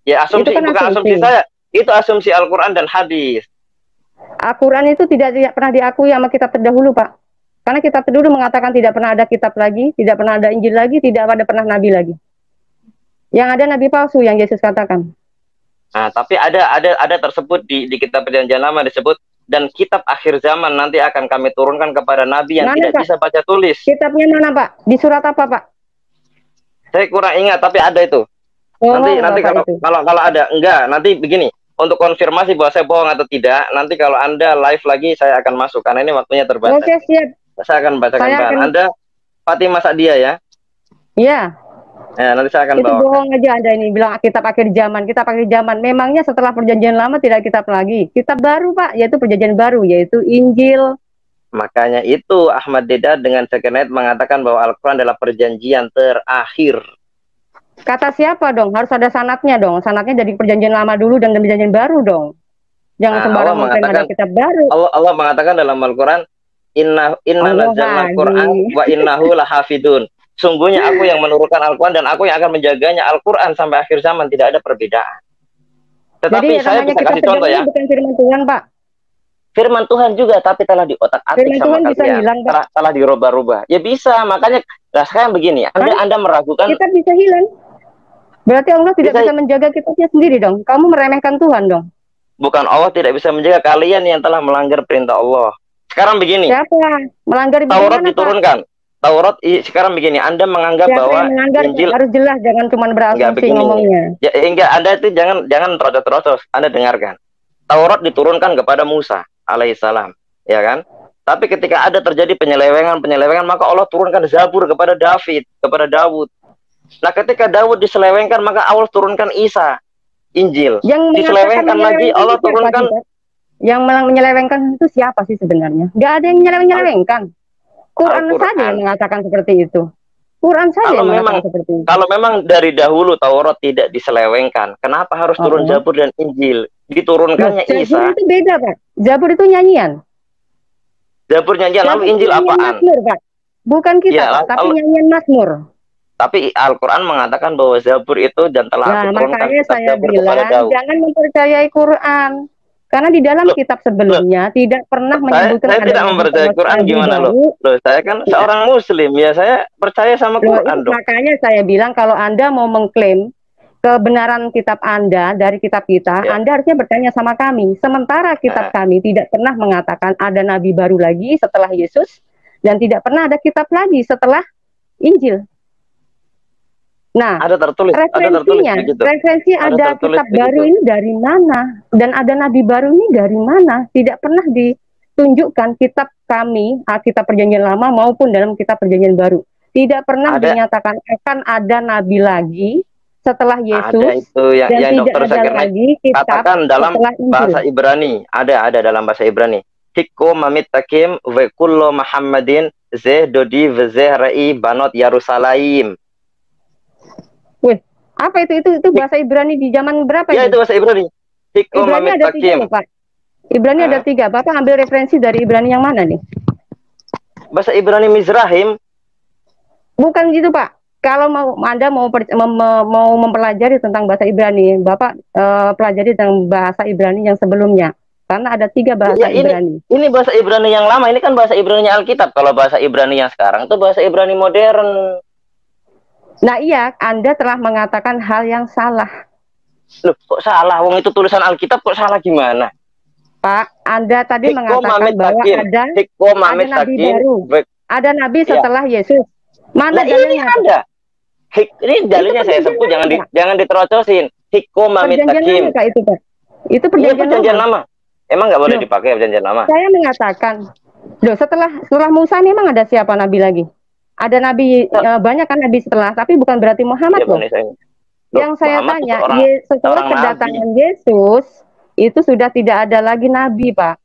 Ya, asumsi itu bukan asumsi saya. Itu asumsi Al-Quran dan hadis. Al-Quran itu tidak pernah diakui sama kitab terdahulu, Pak. Karena kitab terdahulu mengatakan tidak pernah ada kitab lagi, tidak pernah ada Injil lagi, tidak ada pernah nabi lagi. Yang ada nabi palsu yang Yesus katakan. Nah, tapi ada tersebut di kitab perjanjian lama disebut, dan kitab akhir zaman nanti akan kami turunkan kepada nabi yang tidak bisa baca tulis. Kitabnya mana, Pak? Di surat apa, Pak? Saya kurang ingat, tapi ada itu. Nanti kalau ada, enggak, nanti begini, untuk konfirmasi bahwa saya bohong atau tidak, nanti kalau Anda live lagi saya akan masuk, karena ini waktunya terbatas. Oke, siap. Saya akan bacakan Anda Fatimah Sadia ya. Iya. Ya, nanti saya akan bawa. Itu bohong aja Anda ini bilang kitab akhir zaman. Memangnya setelah perjanjian lama tidak kitab lagi. Kitab baru, Pak, yaitu perjanjian baru, yaitu Injil. Makanya itu Ahmad Deedat dengan Sekenet mengatakan bahwa Al-Quran adalah perjanjian terakhir. Kata siapa dong? Harus ada sanadnya dong. Sanadnya dari perjanjian lama dulu dan perjanjian baru dong. Jangan sembarang mengklaim ada kitab baru. Allah mengatakan dalam Al-Quran, Inna nazzalna Al-Quran wa innahu lahafidun. Sungguhnya aku yang menurunkan Al-Quran dan aku yang akan menjaganya. Al-Quran sampai akhir zaman tidak ada perbedaan. Tetapi jadi, saya bisa kasih contoh ya. Bukan firman Tuhan, Pak. Firman Tuhan juga, tapi telah diotak-atik sama kalian. Telah dirubah-rubah. Ya bisa, makanya nah sekarang begini. Anda meragukan. Kita bisa hilang. Berarti Allah tidak bisa menjaga kitabnya sendiri dong. Kamu meremehkan Tuhan dong. Bukan, Allah tidak bisa menjaga, kalian yang telah melanggar perintah Allah. Sekarang begini. Siapa? Melanggar Taurat diturunkan. Taurat sekarang begini, Anda menganggap bahwa Injil harus jelas, jangan cuma berasumsi ngomongnya. Ya, enggak, Anda itu jangan terocos-terocos. Anda dengarkan. Taurat diturunkan kepada Musa alaihissalam, ya kan? Tapi ketika ada terjadi penyelewengan, maka Allah turunkan Zabur kepada Daud. Nah, ketika Daud diselewengkan, maka Allah turunkan Isa, Injil. Yang diselewengkan lagi, Allah turunkan. Yang menyelewengkan itu siapa sih sebenarnya? Nggak ada yang menyelewengkan. Quran saja yang mengatakan seperti itu. Quran saja yang mengatakan seperti itu. Kalau memang dari dahulu Taurat tidak diselewengkan, kenapa harus turun Zabur dan Injil? Diturunkannya Isa. Zabur itu beda, Pak. Zabur itu nyanyian. Zabur nyanyian, lalu Injil apaan? Mazmur, Pak. Bukan kitab, tapi nyanyian Mazmur. Tapi Al-Quran mengatakan bahwa Zabur itu dan telah diturunkan makanya saya bilang jangan mempercayai Quran. Karena di dalam kitab sebelumnya tidak pernah menyebutkan saya tidak mempercayai Quran, gimana loh? Saya kan seorang Muslim, ya saya percaya sama Quran dong. Makanya saya bilang kalau Anda mau mengklaim kebenaran kitab Anda dari kitab kita, Anda harusnya bertanya sama kami. Sementara kitab kami tidak pernah mengatakan ada nabi baru lagi setelah Yesus, dan tidak pernah ada kitab lagi setelah Injil. Nah, ada tertulis begitu. Referensi ada kitab baru ini dari mana? Dan ada nabi baru ini dari mana? Tidak pernah ditunjukkan kitab kami, kitab perjanjian lama maupun dalam kitab perjanjian baru. Tidak pernah dinyatakan akan ada nabi lagi setelah Yesus. Ada itu yang tidak Dr. Zakir lagi kitab katakan dalam bahasa Ibrani. Ada dalam bahasa Ibrani. Hikko mamit takim ve kullo Muhammadin zeh dodi ve zehrai banot Yerusalem. Wih, apa itu bahasa Ibrani di zaman berapa ya? Itu bahasa Ibrani. Hikko Ibrani ada 3 loh, Pak. Ibrani ada 3. Bapak ambil referensi dari Ibrani yang mana nih? Bahasa Ibrani Mizrahim. Bukan gitu, Pak. Kalau Anda mau mempelajari tentang bahasa Ibrani, Bapak pelajari tentang bahasa Ibrani yang sebelumnya. Karena ada 3 bahasa Ibrani. Ini bahasa Ibrani yang lama, ini kan bahasa Ibrani Alkitab. Kalau bahasa Ibrani yang sekarang itu bahasa Ibrani modern. Nah iya, Anda telah mengatakan hal yang salah. Loh, kok salah? Wong itu tulisan Alkitab kok salah gimana? Pak, Anda tadi mengatakan bahwa ada nabi baru. Ada nabi setelah Yesus. Mana dalilnya? Ini ada. Ini dalilnya saya sebut, jangan diterocosin. Hikko mamit takim. Itu, Pak. Itu perjanjian lama. Emang nggak boleh dipakai perjanjian lama? Saya mengatakan, setelah Musa memang ada siapa nabi lagi? Ada nabi, banyak kan nabi setelah, tapi bukan berarti Muhammad loh. Yang saya tanya, setelah kedatangan Yesus, itu sudah tidak ada lagi nabi, Pak.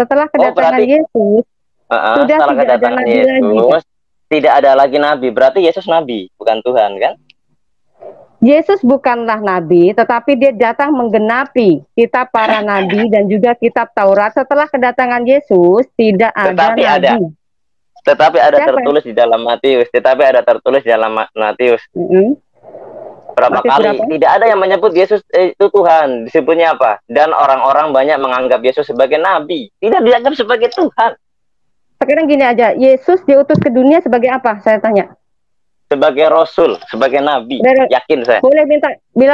Setelah kedatangan Yesus, sudah tidak ada nabi lagi. Tidak ada lagi nabi, berarti Yesus nabi, bukan Tuhan, kan? Yesus bukanlah nabi, tetapi dia datang menggenapi kitab para nabi dan juga kitab Taurat. Setelah kedatangan Yesus, tidak ada nabi. Tetapi ada tertulis di dalam Matius. Berapa kali? Tidak ada yang menyebut Yesus itu Tuhan. Disebutnya apa? Dan orang-orang banyak menganggap Yesus sebagai nabi. Tidak dianggap sebagai Tuhan. Sekarang gini aja, Yesus diutus ke dunia sebagai apa? Saya tanya. Sebagai Rasul, sebagai Nabi. Yakin saya. Boleh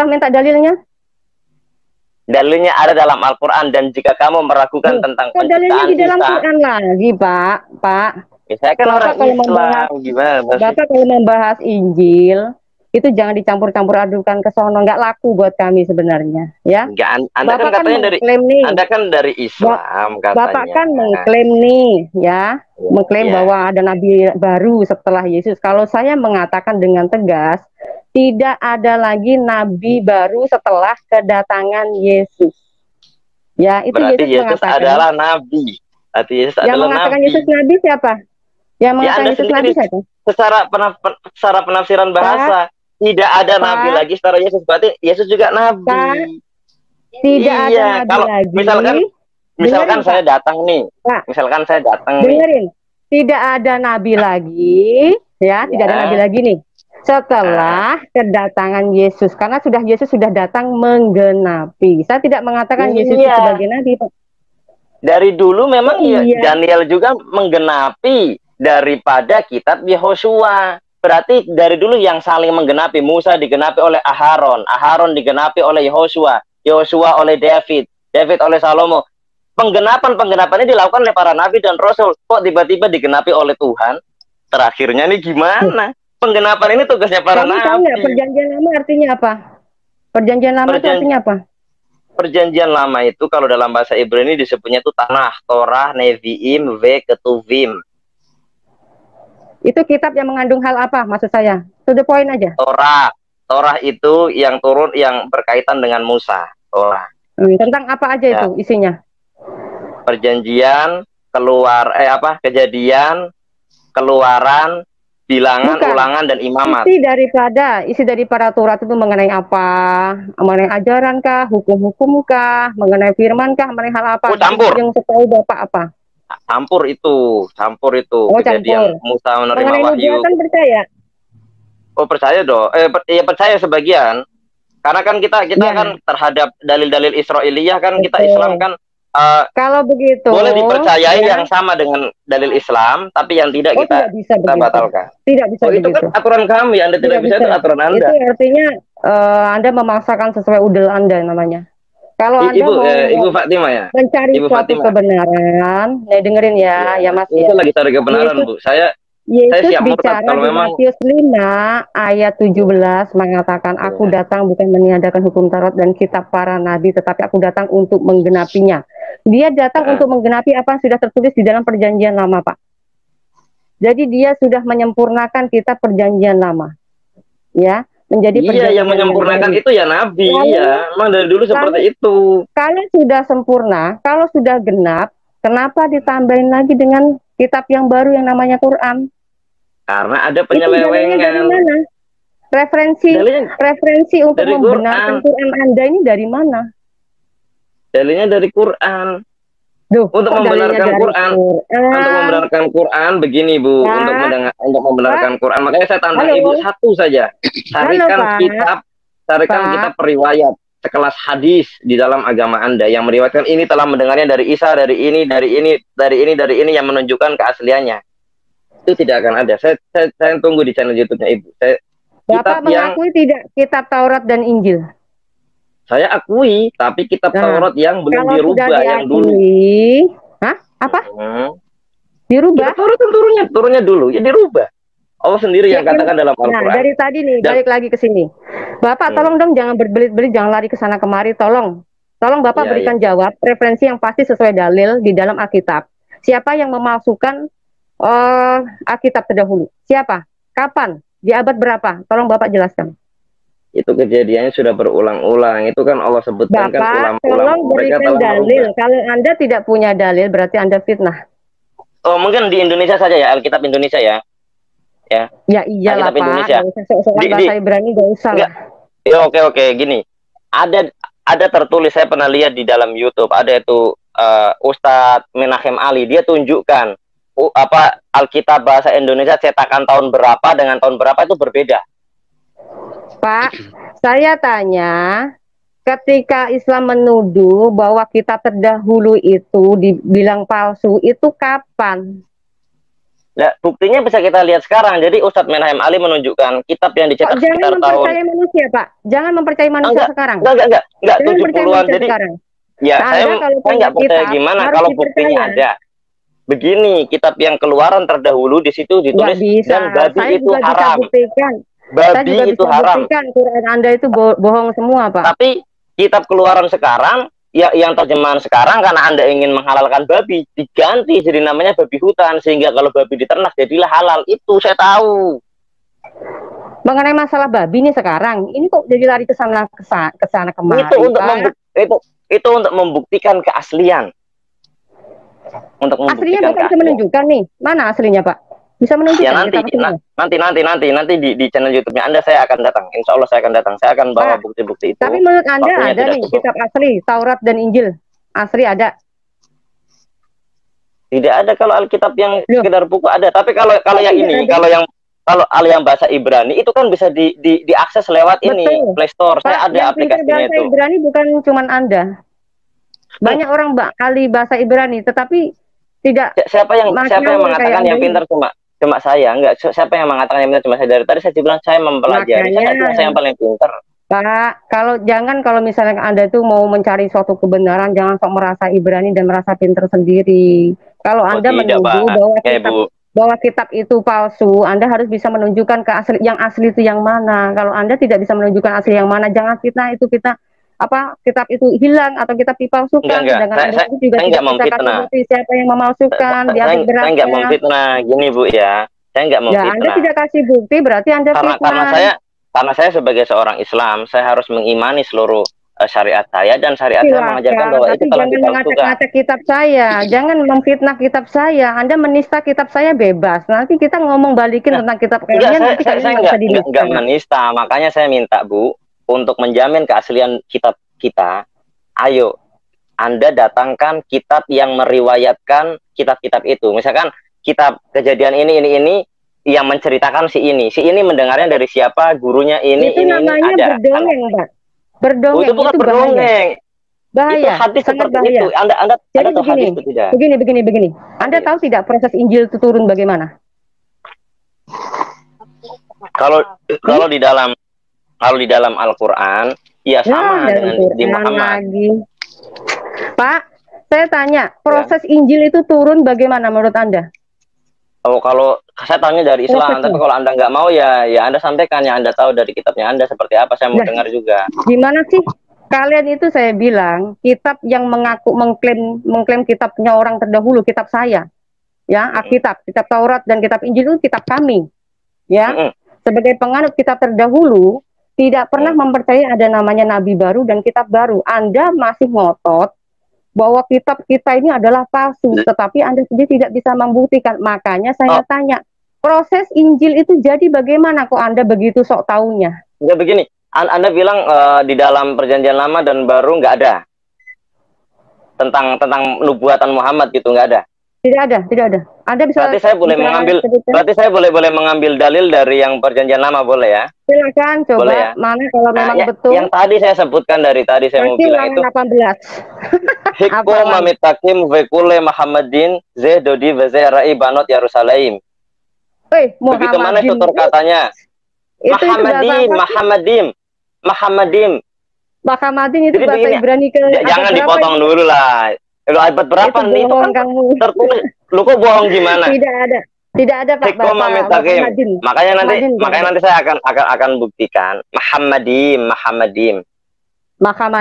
minta dalilnya? Dalilnya ada dalam Al-Quran, dan jika kamu meragukan tentang penciptaan dalilnya di dalam Quran lagi, Pak. Ya, saya kan orang Islam, gimana? Bapak kalau membahas Injil, itu jangan dicampur-campur adukan ke sono, nggak laku buat kami sebenarnya, ya. Anda kan katanya Anda kan dari Islam, katanya. Bapak kan mengklaim nih, ya, mengklaim bahwa ada nabi baru setelah Yesus. Kalau saya mengatakan dengan tegas, tidak ada lagi nabi baru setelah kedatangan Yesus. Ya, itu berarti Yesus adalah nabi. Berarti Yesus adalah mengatakan nabi. Yesus nabi siapa? Yang mengatakan Yesus nabi siapa? Secara penafsiran bahasa. Tidak ada nabi lagi setelah Yesus, berarti Yesus juga nabi. Tidak ada nabi lagi. Misalkan saya datang nih. Misalkan saya datang nih. Tidak ada nabi lagi, ya, tidak ada nabi lagi nih. Setelah kedatangan Yesus, karena Yesus sudah datang menggenapi. Saya tidak mengatakan Yesus sebagai nabi, Pak. Dari dulu memang Daniel juga menggenapi daripada kitab Yehosua. Berarti dari dulu yang saling menggenapi, Musa digenapi oleh Aharon, Aharon digenapi oleh Yehosua, Yehosua oleh David, David oleh Salomo. Penggenapan ini dilakukan oleh para nabi dan rasul. Kok tiba-tiba digenapi oleh Tuhan? Terakhirnya nih gimana? Penggenapan ini tugasnya para nabi. Perjanjian lama artinya apa? Perjanjian lama itu artinya apa? Perjanjian lama itu kalau dalam bahasa Ibrani disebutnya itu Tanah, Torah, Nevi'im, Ketuvim. Itu kitab yang mengandung hal apa maksud saya? To the point aja. Torah itu yang turun yang berkaitan dengan Musa. Torah. Tentang apa aja itu isinya? Perjanjian, Kejadian, Keluaran, Bilangan, Ulangan, dan Imamat. Isi dari para Taurat itu mengenai apa? Mengenai ajaran kah? Hukum-hukum kah? Mengenai firman kah? Mengenai hal apa? Campur. Yang setahu Bapak apa? Campur itu. Kejadian campur. Musa menerima mengenai wahyu. Nubuatan percaya? Oh, percaya dong. Percaya sebagian. Karena kan kita kan terhadap dalil-dalil Israiliyah kan. Betul. Kita Islam kan kalau begitu boleh dipercayai yang sama dengan dalil Islam, tapi yang tidak kita batalkan. Tidak bisa itu begitu. Kan aturan kami, Anda tidak bisa itu aturan Anda. Itu artinya Anda memaksakan sesuai udel Anda namanya. Kalau Anda Ibu Fatimah ya, mencari suatu kebenaran, dengerin ya Mas. Itu lagi cari kebenaran, Bu. Saya Yesus siap murtad bicara kalau di memang Matius 5 ayat 17 mengatakan, aku datang bukan meniadakan hukum Taurat dan kitab para nabi, tetapi aku datang untuk menggenapinya. Dia datang untuk menggenapi apa yang sudah tertulis di dalam perjanjian lama, Pak. Jadi dia sudah menyempurnakan kitab perjanjian lama, ya, menjadi perjanjian yang menyempurnakan yang itu ya nabi. Ya emang dari dulu seperti itu. Kalau sudah sempurna, kalau sudah genap, kenapa ditambahin lagi dengan kitab yang baru yang namanya Quran? Karena ada penyelewengan. Dari mana? Referensi untuk membenarkan Quran Anda ini dari mana? Dalilnya dari Quran. Untuk membenarkan Quran, untuk membenarkan Quran begini Bu, untuk membenarkan Quran. Makanya saya tantang Ibu satu saja. Carikan kitab periwayat sekelas hadis di dalam agama Anda yang meriwayatkan ini telah mendengarnya dari Isa, dari ini yang menunjukkan keasliannya. Itu tidak akan ada. Saya tunggu di channel YouTube-nya Ibu. Bapak mengakui tidak kitab Taurat dan Injil? Saya akui, tapi kitab Taurat yang belum dirubah yang dulu. Hah? Apa? Dirubah? Kitab Taurat kan turunnya dulu, ya dirubah. Allah sendiri yang katakan dalam Al-Quran. Nah, dari tadi nih, balik lagi ke sini. Bapak tolong dong jangan berbelit-belit, jangan lari ke sana kemari, tolong. Tolong Bapak berikan jawab, referensi yang pasti sesuai dalil di dalam Alkitab. Siapa yang memalsukan Alkitab terdahulu? Siapa? Kapan? Di abad berapa? Tolong Bapak jelaskan. Itu kejadiannya sudah berulang-ulang. Itu kan Allah sebutkan Bapak, kan ulang-ulang. Tolong berikan dalil. Kalau Anda tidak punya dalil, berarti Anda fitnah. Oh, mungkin di Indonesia saja ya, Alkitab Indonesia ya. Ya iyalah Pak. Indonesia. Soal bahasa Ibrani gak usah lah. Ya, oke. Gini. Ada tertulis, saya pernah lihat di dalam YouTube, ada itu Ustadz Menachem Ali, dia tunjukkan Alkitab bahasa Indonesia cetakan tahun berapa dengan tahun berapa itu berbeda. Pak, saya tanya, ketika Islam menuduh bahwa kitab terdahulu itu dibilang palsu, itu kapan? Nah, buktinya bisa kita lihat sekarang. Jadi Ustadz Menachem Ali menunjukkan kitab yang dicetak sekitar tahun. Jangan mempercayai manusia, Pak. Jangan mempercayai manusia sekarang. Enggak 70-an. Jadi sekarang. Ya, saya nggak percaya gimana kalau buktinya ada. Begini, kitab yang keluaran terdahulu di situ ditulis dan babi itu haram. Babi itu haram. Quran Anda itu bohong semua, Pak. Tapi kitab keluaran sekarang, ya yang terjemahan sekarang karena Anda ingin menghalalkan babi, diganti jadi namanya babi hutan, sehingga kalau babi diternak jadilah halal. Itu saya tahu. Mengenai masalah babi ini sekarang, ini kok jadi lari ke sana kemari. Itu untuk membuktikan keaslian. Aslinya Bapak bisa menunjukkan nih, mana aslinya Pak? Bisa menunjukkan? Ya nanti di channel YouTube-nya Anda saya akan datang. Insya Allah saya akan datang. Saya akan bawa bukti-bukti itu. Tapi menurut Anda ada nih kitab asli, Taurat dan Injil asli ada? Tidak ada. Kalau Alkitab yang sekedar buku ada. Tapi kalau yang ini, kalau yang bahasa Ibrani itu kan bisa diakses lewat ini Play Store. Saya ada aplikasinya itu. Bahasa Ibrani bukan cuma Anda. Banyak orang ahli bahasa Ibrani, tetapi tidak. Siapa yang mengatakan yang pintar cuma saya? Enggak. Siapa yang mengatakan yang pintar cuma saya? Dari tadi saya bilang saya mempelajari. Saya yang paling pintar. Pak, kalau misalnya Anda itu mau mencari suatu kebenaran, jangan sok merasa Ibrani dan merasa pintar sendiri. Kalau Anda menuduh bahwa kitab itu palsu, Anda harus bisa menunjukkan yang asli itu yang mana. Kalau Anda tidak bisa menunjukkan asli yang mana, jangan fitnah itu kitab itu hilang atau kitab dipalsukan. Saya nggak memfitnah. Siapa yang memalsukan? Saya nggak memfitnah. Gini Bu ya, saya nggak memfitnah. Anda tidak kasih bukti, berarti Anda fitnah. Karena saya sebagai seorang Islam, saya harus mengimani seluruh syariat saya, dan syariat saya mengajarkan bahwa itu telah dipalsukan. Jangan mengacak-ngacak kitab saya, jangan memfitnah kitab saya. Anda menista kitab saya bebas. Nanti kita ngomong balikin tentang kitab kalian. Saya nggak menista, makanya saya minta Bu, untuk menjamin keaslian kitab kita, ayo Anda datangkan kitab yang meriwayatkan kitab-kitab itu. Misalkan kitab kejadian ini yang menceritakan si ini mendengarnya dari siapa, gurunya ini namanya ada. Berdongeng, Pak. Berdongeng itu bukan berdongeng. Bahaya. Itu hadis seperti bahaya. Itu. Anda tahu hadis itu tidak? Begini. Anda tahu tidak proses Injil itu turun bagaimana? Kalau di dalam Al-Quran, ya sama dengan di Muhammad. Pak, saya tanya, proses Injil itu turun bagaimana menurut Anda? Oh, kalau saya tanya dari Islam, tapi kalau Anda nggak mau ya Anda sampaikan yang Anda tahu dari kitabnya Anda seperti apa, saya mau dengar juga. Gimana sih? Kalian itu saya bilang kitab yang mengaku mengklaim kitabnya orang terdahulu, kitab saya. Ya, Alkitab, kitab Taurat dan kitab Injil itu kitab kami. Ya. Sebagai penganut kitab terdahulu, tidak pernah mempercayai ada namanya nabi baru dan kitab baru. Anda masih ngotot bahwa kitab kita ini adalah palsu, tetapi Anda sendiri tidak bisa membuktikan. Makanya saya tanya, proses Injil itu jadi bagaimana kok Anda begitu sok taunya? Ya begini, Anda bilang di dalam perjanjian lama dan baru nggak ada tentang nubuatan Muhammad gitu, nggak ada. Tidak ada. Anda bisa. Berarti saya boleh mengambil dalil dari yang perjanjian lama, boleh ya? Silakan coba. Boleh ya? Mana kalau memang betul. Yang tadi saya sebutkan dari tadi saya mau bilang itu. 18. Hikku mamitakim vekule Muhammadin zedodi vezera'i banot Yerusalem. Begitu mana tutur katanya? Muhammadin itu bahasa Ibrani ke. Jangan dipotong dulu lah. Abad berapa nih? Itu kan tertulis. Lu kok bohong gimana? Tidak ada Pak Muhammadin. Makanya nanti saya akan buktikan Muhammadin.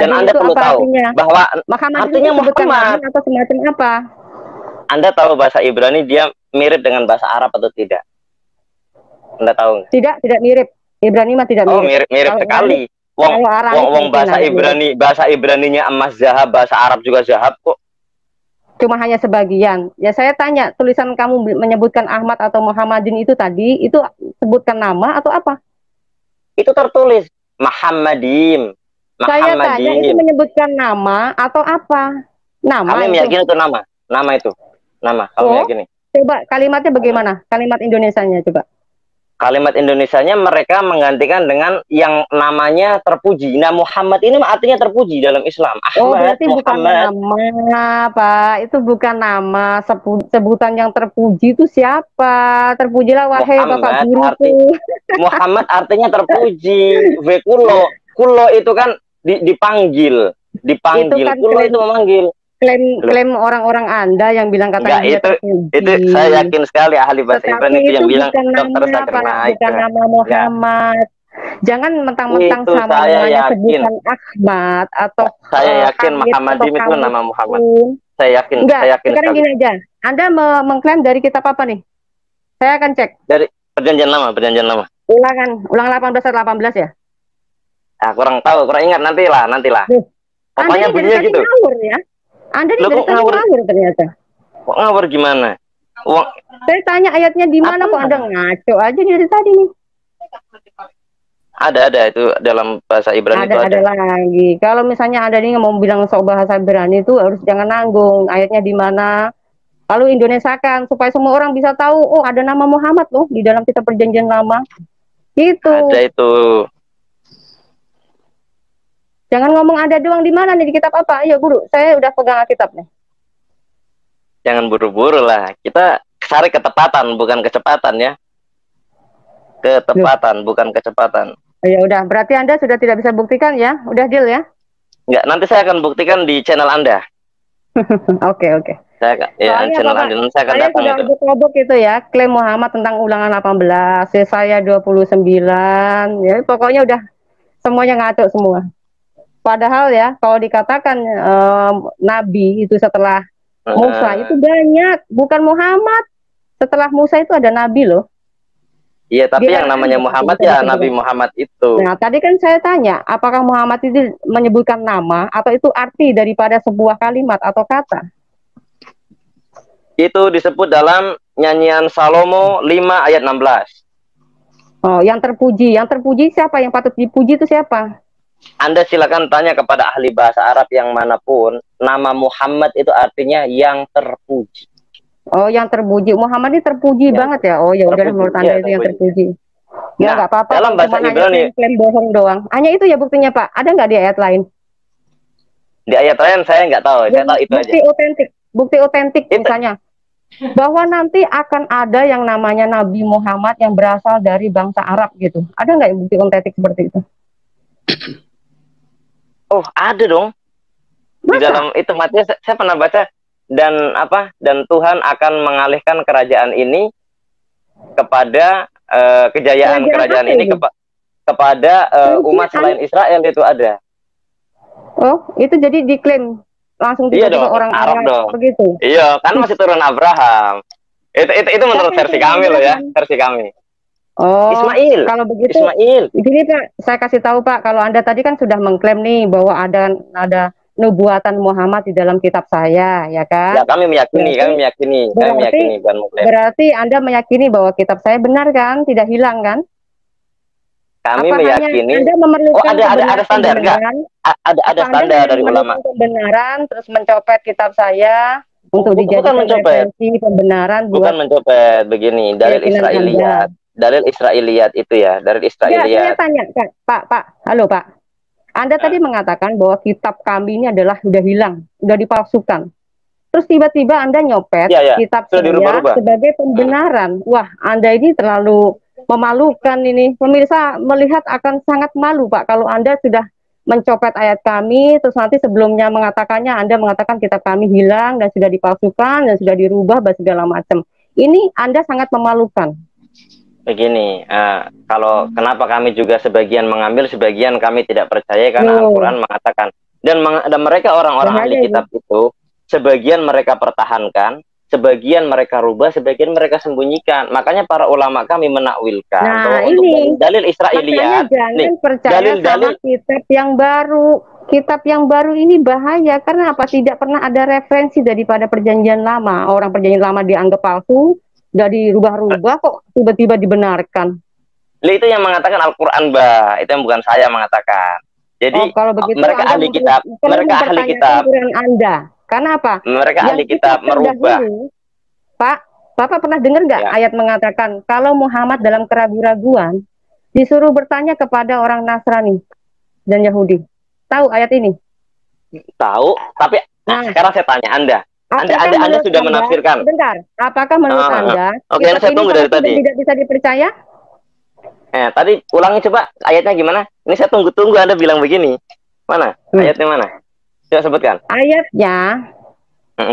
Dan Anda perlu tahu bahwa artinya Muhammad atau semacam apa? Anda tahu bahasa Ibrani dia mirip dengan bahasa Arab atau tidak? Anda tahu? Tidak mirip. Ibrani mah tidak mirip. Oh, mirip sekali. Wong bahasa Ibraninya emas zahab, bahasa Arab juga zahab kok. Cuma hanya sebagian. Ya saya tanya, tulisan kamu menyebutkan Ahmad atau Muhammadin itu tadi, itu sebutkan nama atau apa? Itu tertulis Muhammadin. Saya tanya itu menyebutkan nama atau apa? Nama. Kami meyakini itu nama. Nama itu. Nama. Kamu meyakini. Coba kalimatnya bagaimana? Kalimat Indonesianya coba. Kalimat Indonesianya mereka menggantikan dengan yang namanya terpuji. Nah, Muhammad ini artinya terpuji dalam Islam. Ahmad, berarti Muhammad. Bukan nama, Pak. Itu bukan nama. Sebutan yang terpuji itu siapa? Terpujilah wahai Bapak guruku. Muhammad artinya terpuji. Kulo itu kan dipanggil. Kan kulo itu memanggil. Klaim orang-orang Anda yang bilang katanya itu saya yakin sekali ahli bahasa Ibrani itu yang bilang Dr. Zakir Naik. Bukan nama Muhammad. Jangan mentang-mentang sama namanya sebutan Ahmad atau saya yakin Muhammadin itu nama Muhammad. Saya yakin. Sekarang gini aja. Anda mengklaim dari kitab apa nih? Saya akan cek. Dari perjanjian lama. Ulangan 18 ya? Kurang ingat nantilah. Pokoknya bunyinya gitu. Ya? Anda ini dari ngawur ternyata. Kok ngawur gimana? Saya tanya ayatnya di mana kok Anda ngaco aja nih dari tadi nih. Ada itu dalam bahasa Ibrani itu ada. Ada lagi. Kalau misalnya Anda nih mau bilang sok bahasa Ibrani itu harus jangan nanggung. Ayatnya di mana? Lalu Indonesiakan supaya semua orang bisa tahu, oh ada nama Muhammad loh di dalam kitab perjanjian lama. Gitu. Ada itu. Jangan ngomong ada doang di mana nih di kitab apa? Ayo guru, saya udah pegang kitab nih. Jangan buru-buru lah. Kita cari ketepatan bukan kecepatan ya. Ketepatan bukan kecepatan. Ya udah, berarti Anda sudah tidak bisa buktikan ya? Udah deal ya? Enggak, nanti saya akan buktikan di channel Anda. Oke. Channel Anda saya akan datang itu. Obok itu ya, klaim Muhammad tentang ulangan 18, saya 29, ya pokoknya udah semuanya ngaco semua. Padahal ya, kalau dikatakan Nabi itu setelah Musa itu banyak, bukan Muhammad. Setelah Musa itu ada Nabi loh. Iya, tapi yang namanya Muhammad ya Nabi Muhammad itu. Nah, tadi kan saya tanya, apakah Muhammad itu menyebutkan nama atau itu arti daripada sebuah kalimat atau kata? Itu disebut dalam nyanyian Salomo 5 ayat 16. Oh, yang terpuji siapa? Yang patut dipuji itu siapa? Anda silakan tanya kepada ahli bahasa Arab yang manapun, nama Muhammad itu artinya yang terpuji. Oh, yang terpuji. Muhammad ini terpuji banget ya. Oh, ya udah menurut Anda itu yang terpuji. Ya nggak apa-apa. Dalam bahasa Ibrani klaim bohong doang. Hanya itu ya buktinya, Pak. Ada nggak di ayat lain? Di ayat lain saya nggak tahu. Saya tahu itu aja. Bukti otentik misalnya bahwa nanti akan ada yang namanya Nabi Muhammad yang berasal dari bangsa Arab gitu. Ada nggak bukti otentik seperti itu? Oh, ada dong. Di dalam itu matanya saya pernah baca dan Tuhan akan mengalihkan kerajaan ini kepada kejayaan kerajaan ini kepada umat selain Israel itu ada. Oh, itu jadi diklaim langsung tiba-tiba orang Arab begitu. Iya, kan masih turun Abraham. Itu menurut versi kami loh ya, versi kami. Oh, Ismail. Kalau begitu, Ismail. Gini Pak, saya kasih tahu Pak, kalau Anda tadi kan sudah mengklaim nih bahwa ada nubuatan Muhammad di dalam kitab saya, ya kan? Ya, kami meyakini, berarti Anda meyakini bahwa kitab saya benar kan, tidak hilang kan? Kami meyakini. Anda memerlukan ada standar enggak? Ada standar dari ulama. Pembenaran terus mencopet kitab saya untuk dijadikan referensi pembenaran buat. Bukan mencopet, begini, dalil Israiliyat. Dalil Israiliyat itu ya, dalil Israiliyat. Ya, saya tanya, Pak, halo Pak. Anda tadi mengatakan bahwa kitab kami ini adalah sudah hilang, sudah dipalsukan. Terus tiba-tiba Anda nyopet kitab saya sebagai pembenaran. Wah, Anda ini terlalu memalukan ini. Pemirsa melihat akan sangat malu Pak kalau Anda sudah mencopet ayat kami, terus nanti sebelumnya mengatakannya Anda mengatakan kitab kami hilang dan sudah dipalsukan dan sudah dirubah dan segala macam. Ini Anda sangat memalukan. Begini, kalau kenapa kami juga sebagian mengambil, sebagian kami tidak percaya karena Al-Quran mengatakan dan mereka orang-orang ahli kitab itu sebagian mereka pertahankan, sebagian mereka rubah, sebagian mereka sembunyikan. Makanya para ulama kami menakwilkan ini dalil Israiliyat. Jangan percaya sama kitab yang baru. Kitab yang baru ini bahaya karena apa? Tidak pernah ada referensi daripada perjanjian lama. Orang perjanjian lama dianggap palsu. Udah dirubah-rubah kok tiba-tiba dibenarkan. Itu yang mengatakan Al-Quran, Mbak. Itu yang bukan saya mengatakan. Jadi kalau begitu, mereka ahli kitab, Quran Anda. Karena apa? Mereka ahli kitab merubah. Pak, Bapak pernah dengar nggak ayat mengatakan kalau Muhammad dalam keraguan-raguan disuruh bertanya kepada orang Nasrani dan Yahudi? Tahu ayat ini? Tahu, tapi sekarang saya tanya Anda. Anda sudah menafsirkan. Bentar, apakah menurut Anda Oke, saya tunggu dari tadi. Tidak bisa dipercaya? Tadi ulangi coba ayatnya gimana? Ini saya tunggu-tunggu Anda bilang begini. Mana? Ayatnya mana? Coba sebutkan. Ayatnya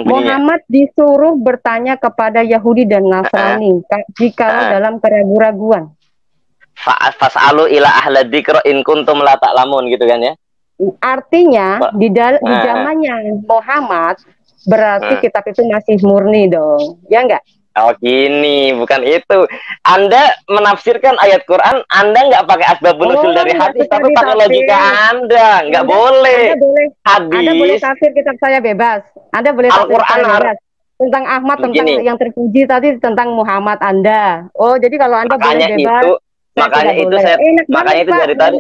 Muhammad disuruh bertanya kepada Yahudi dan Nasrani jika dalam keraguan-raguan. Fas'alu ila ahla dzikra in kuntum la ta'lamun gitu kan ya. Artinya di zamannya Muhammad berarti kitab itu masih murni dong, ya enggak? Oh gini, bukan itu. Anda menafsirkan ayat Quran, Anda nggak pakai asbabun nuzul dari hadis, tapi pakai logika Anda. Nggak boleh. Hadis. Anda boleh tafsir kitab saya bebas. Anda boleh tafsir Al-Quran bebas. Tentang Ahmad, tentang yang terpuji tadi, tentang Muhammad Anda. Oh, jadi kalau Anda boleh bebas. Makanya itu dari tadi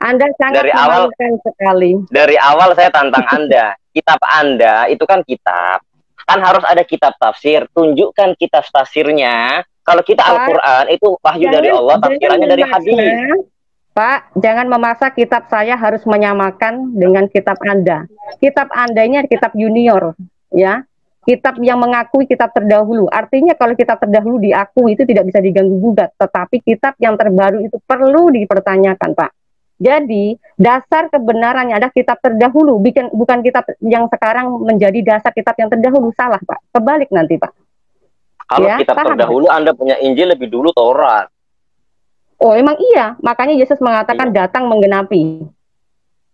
Anda sangat memalukan sekali. Dari awal saya tantang Anda. Kitab Anda itu kan kitab. Kan harus ada kitab tafsir. Tunjukkan kitab tafsirnya. Kalau kita Al-Quran itu wahyu dari Allah, tafsirannya dari hadis. Pak, jangan memaksa kitab saya harus menyamakan dengan kitab Anda. Kitab Anda ini kitab junior, ya. Kitab yang mengakui kitab terdahulu. Artinya kalau kitab terdahulu diakui itu tidak bisa diganggu gugat. Tetapi kitab yang terbaru itu perlu dipertanyakan, Pak. Jadi dasar kebenarannya ada kitab terdahulu, bukan kitab yang sekarang menjadi dasar kitab yang terdahulu. Salah, Pak. Kebalik nanti, Pak. Kalau kitab terdahulu Anda punya Injil lebih dulu Taurat. Oh, emang iya. Makanya Yesus mengatakan datang menggenapi.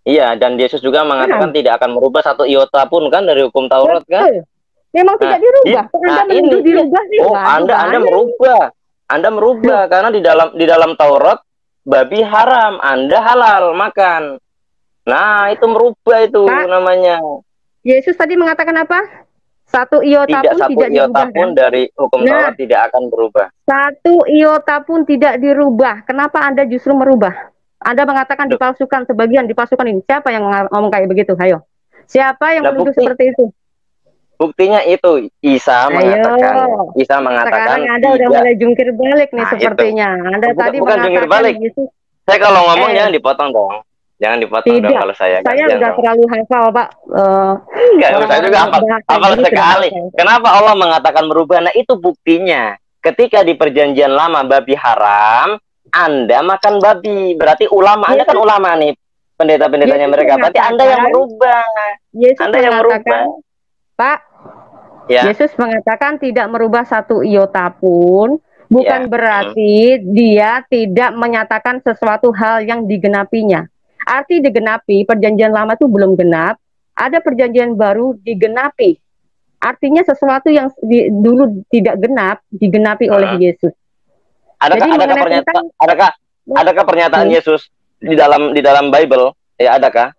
Iya, dan Yesus juga mengatakan tidak akan merubah satu iota pun kan dari hukum Taurat. Betul. Kan? Memang tidak dirubah. Anda dirubah sih. Anda merubah. Anda merubah karena di dalam Taurat babi haram, Anda halal makan. Nah, itu merubah itu namanya. Yesus tadi mengatakan apa? Satu iota pun tidak dirubah. Pun dari hukum Taurat tidak akan berubah. Satu iota pun tidak dirubah. Kenapa Anda justru merubah? Anda mengatakan dipalsukan, sebagian dipalsukan ini. Siapa yang ngomong kayak begitu? Ayo. Siapa yang menuduh seperti itu? Buktinya itu Isa mengatakan. Isa mengatakan. Sekarang Anda udah mulai jungkir balik nih sepertinya. Anda tadi bukan jungkir balik. Saya kalau ngomong jangan dipotong dong. Jangan dipotong dong kalau saya. Saya udah terlalu hafal, Pak. Enggak, saya juga hafal sekali. Kenapa Allah mengatakan merubah? Nah, itu buktinya. Ketika di perjanjian lama babi haram, Anda makan babi. Berarti ulama, Anda kan ulama nih. Pendeta-pendetanya mereka. Berarti Anda yang merubah. Anda yang merubah. Pak, Yesus mengatakan tidak merubah satu iota pun. Bukan berarti dia tidak menyatakan sesuatu hal yang digenapinya. Arti digenapi, perjanjian lama itu belum genap, ada perjanjian baru digenapi. Artinya sesuatu yang dulu tidak genap, digenapi oleh Yesus. Adakah pernyataan Yesus di dalam Bible, ya adakah?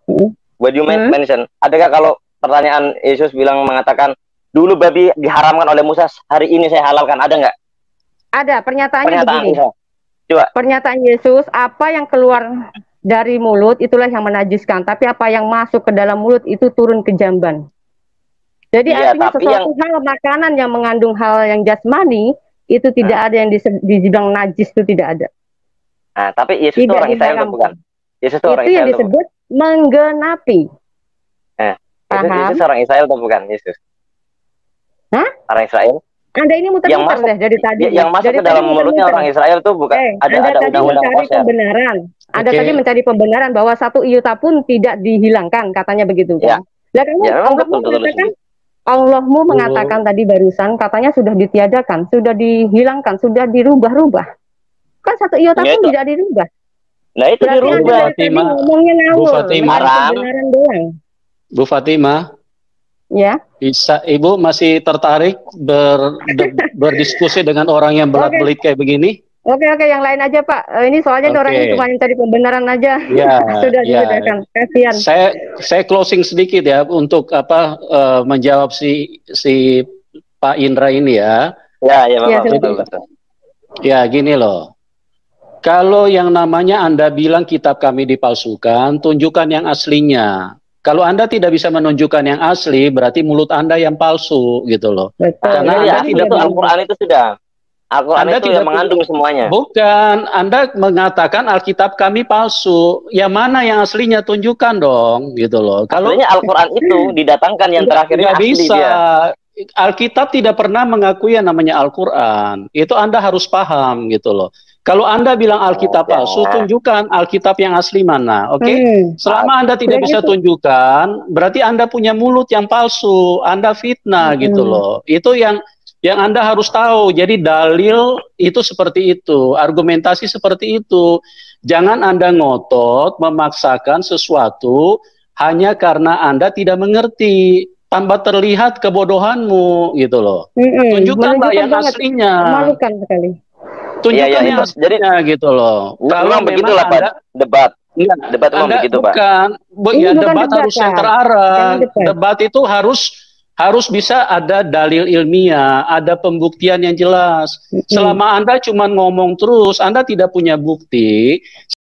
What you mention, adakah kalau pertanyaan Yesus mengatakan, dulu babi diharamkan oleh Musa, hari ini saya halalkan, ada nggak? Ada, pernyataannya begini. Coba. Pernyataan Yesus, apa yang keluar dari mulut itulah yang menajiskan, tapi apa yang masuk ke dalam mulut itu turun ke jamban. Jadi artinya sesuatu hal makanan yang mengandung hal yang jasmani itu tidak ada yang dibilang najis, itu tidak ada. Nah, tapi Yesus itu orang Israel atau bukan? Yesus itu orang Israel yang disebut menggenapi. Yesus orang Israel atau bukan? Yesus. Hah? Orang Israel? Anda ini muter-muter deh dari tadi. Yang masuk ke dalam mulutnya orang Israel itu bukan ada undang-undang kosher. Anda tadi mencari pembenaran bahwa satu iota pun tidak dihilangkan, katanya begitu kan? Ya kamu Allahmu mengatakan tadi barusan, katanya sudah ditiadakan, sudah dihilangkan, sudah dirubah-rubah. Kan satu iota pun tidak dirubah. Nah itu dirubah. Bu Fatimah. Ya. Bisa, Ibu masih tertarik berdiskusi dengan orang yang belak-belik kayak begini? Oke, yang lain aja Pak. Ini soalnya orangnya cuma mencari pembenaran aja. Ya, sudah disudahkan. Kasihan. Saya closing sedikit ya untuk menjawab si Pak Indra ini ya. Ya, betul. Ya, gini loh. Kalau yang namanya Anda bilang kitab kami dipalsukan, tunjukkan yang aslinya. Kalau Anda tidak bisa menunjukkan yang asli, berarti mulut Anda yang palsu, gitu loh. Karena Anda tidak Al-Quran itu sudah. Al-Quran itu yang mengandung semuanya. Bukan, Anda mengatakan Alkitab kami palsu. Yang mana yang aslinya, tunjukkan dong, gitu loh. Kalau Al-Quran itu didatangkan yang terakhir asli bisa. Dia. Alkitab tidak pernah mengakui yang namanya Al-Quran. Itu Anda harus paham, gitu loh. Kalau Anda bilang Alkitab palsu, tunjukkan Alkitab yang asli mana, oke? Selama Anda tidak bisa tunjukkan, berarti Anda punya mulut yang palsu, Anda fitnah gitu loh. Itu yang Anda harus tahu. Jadi dalil itu seperti itu, argumentasi seperti itu. Jangan Anda ngotot memaksakan sesuatu hanya karena Anda tidak mengerti. Tambah terlihat kebodohanmu gitu loh. Tunjukkanlah yang aslinya. Memalukan sekali. Tunjukkan yang aslinya gitu loh. Kalau begitulah Pak, debat memang begitu Pak. Ya debat harus yang terarah. Debat itu harus bisa ada dalil ilmiah, ada pembuktian yang jelas. Selama Anda cuma ngomong terus, Anda tidak punya bukti.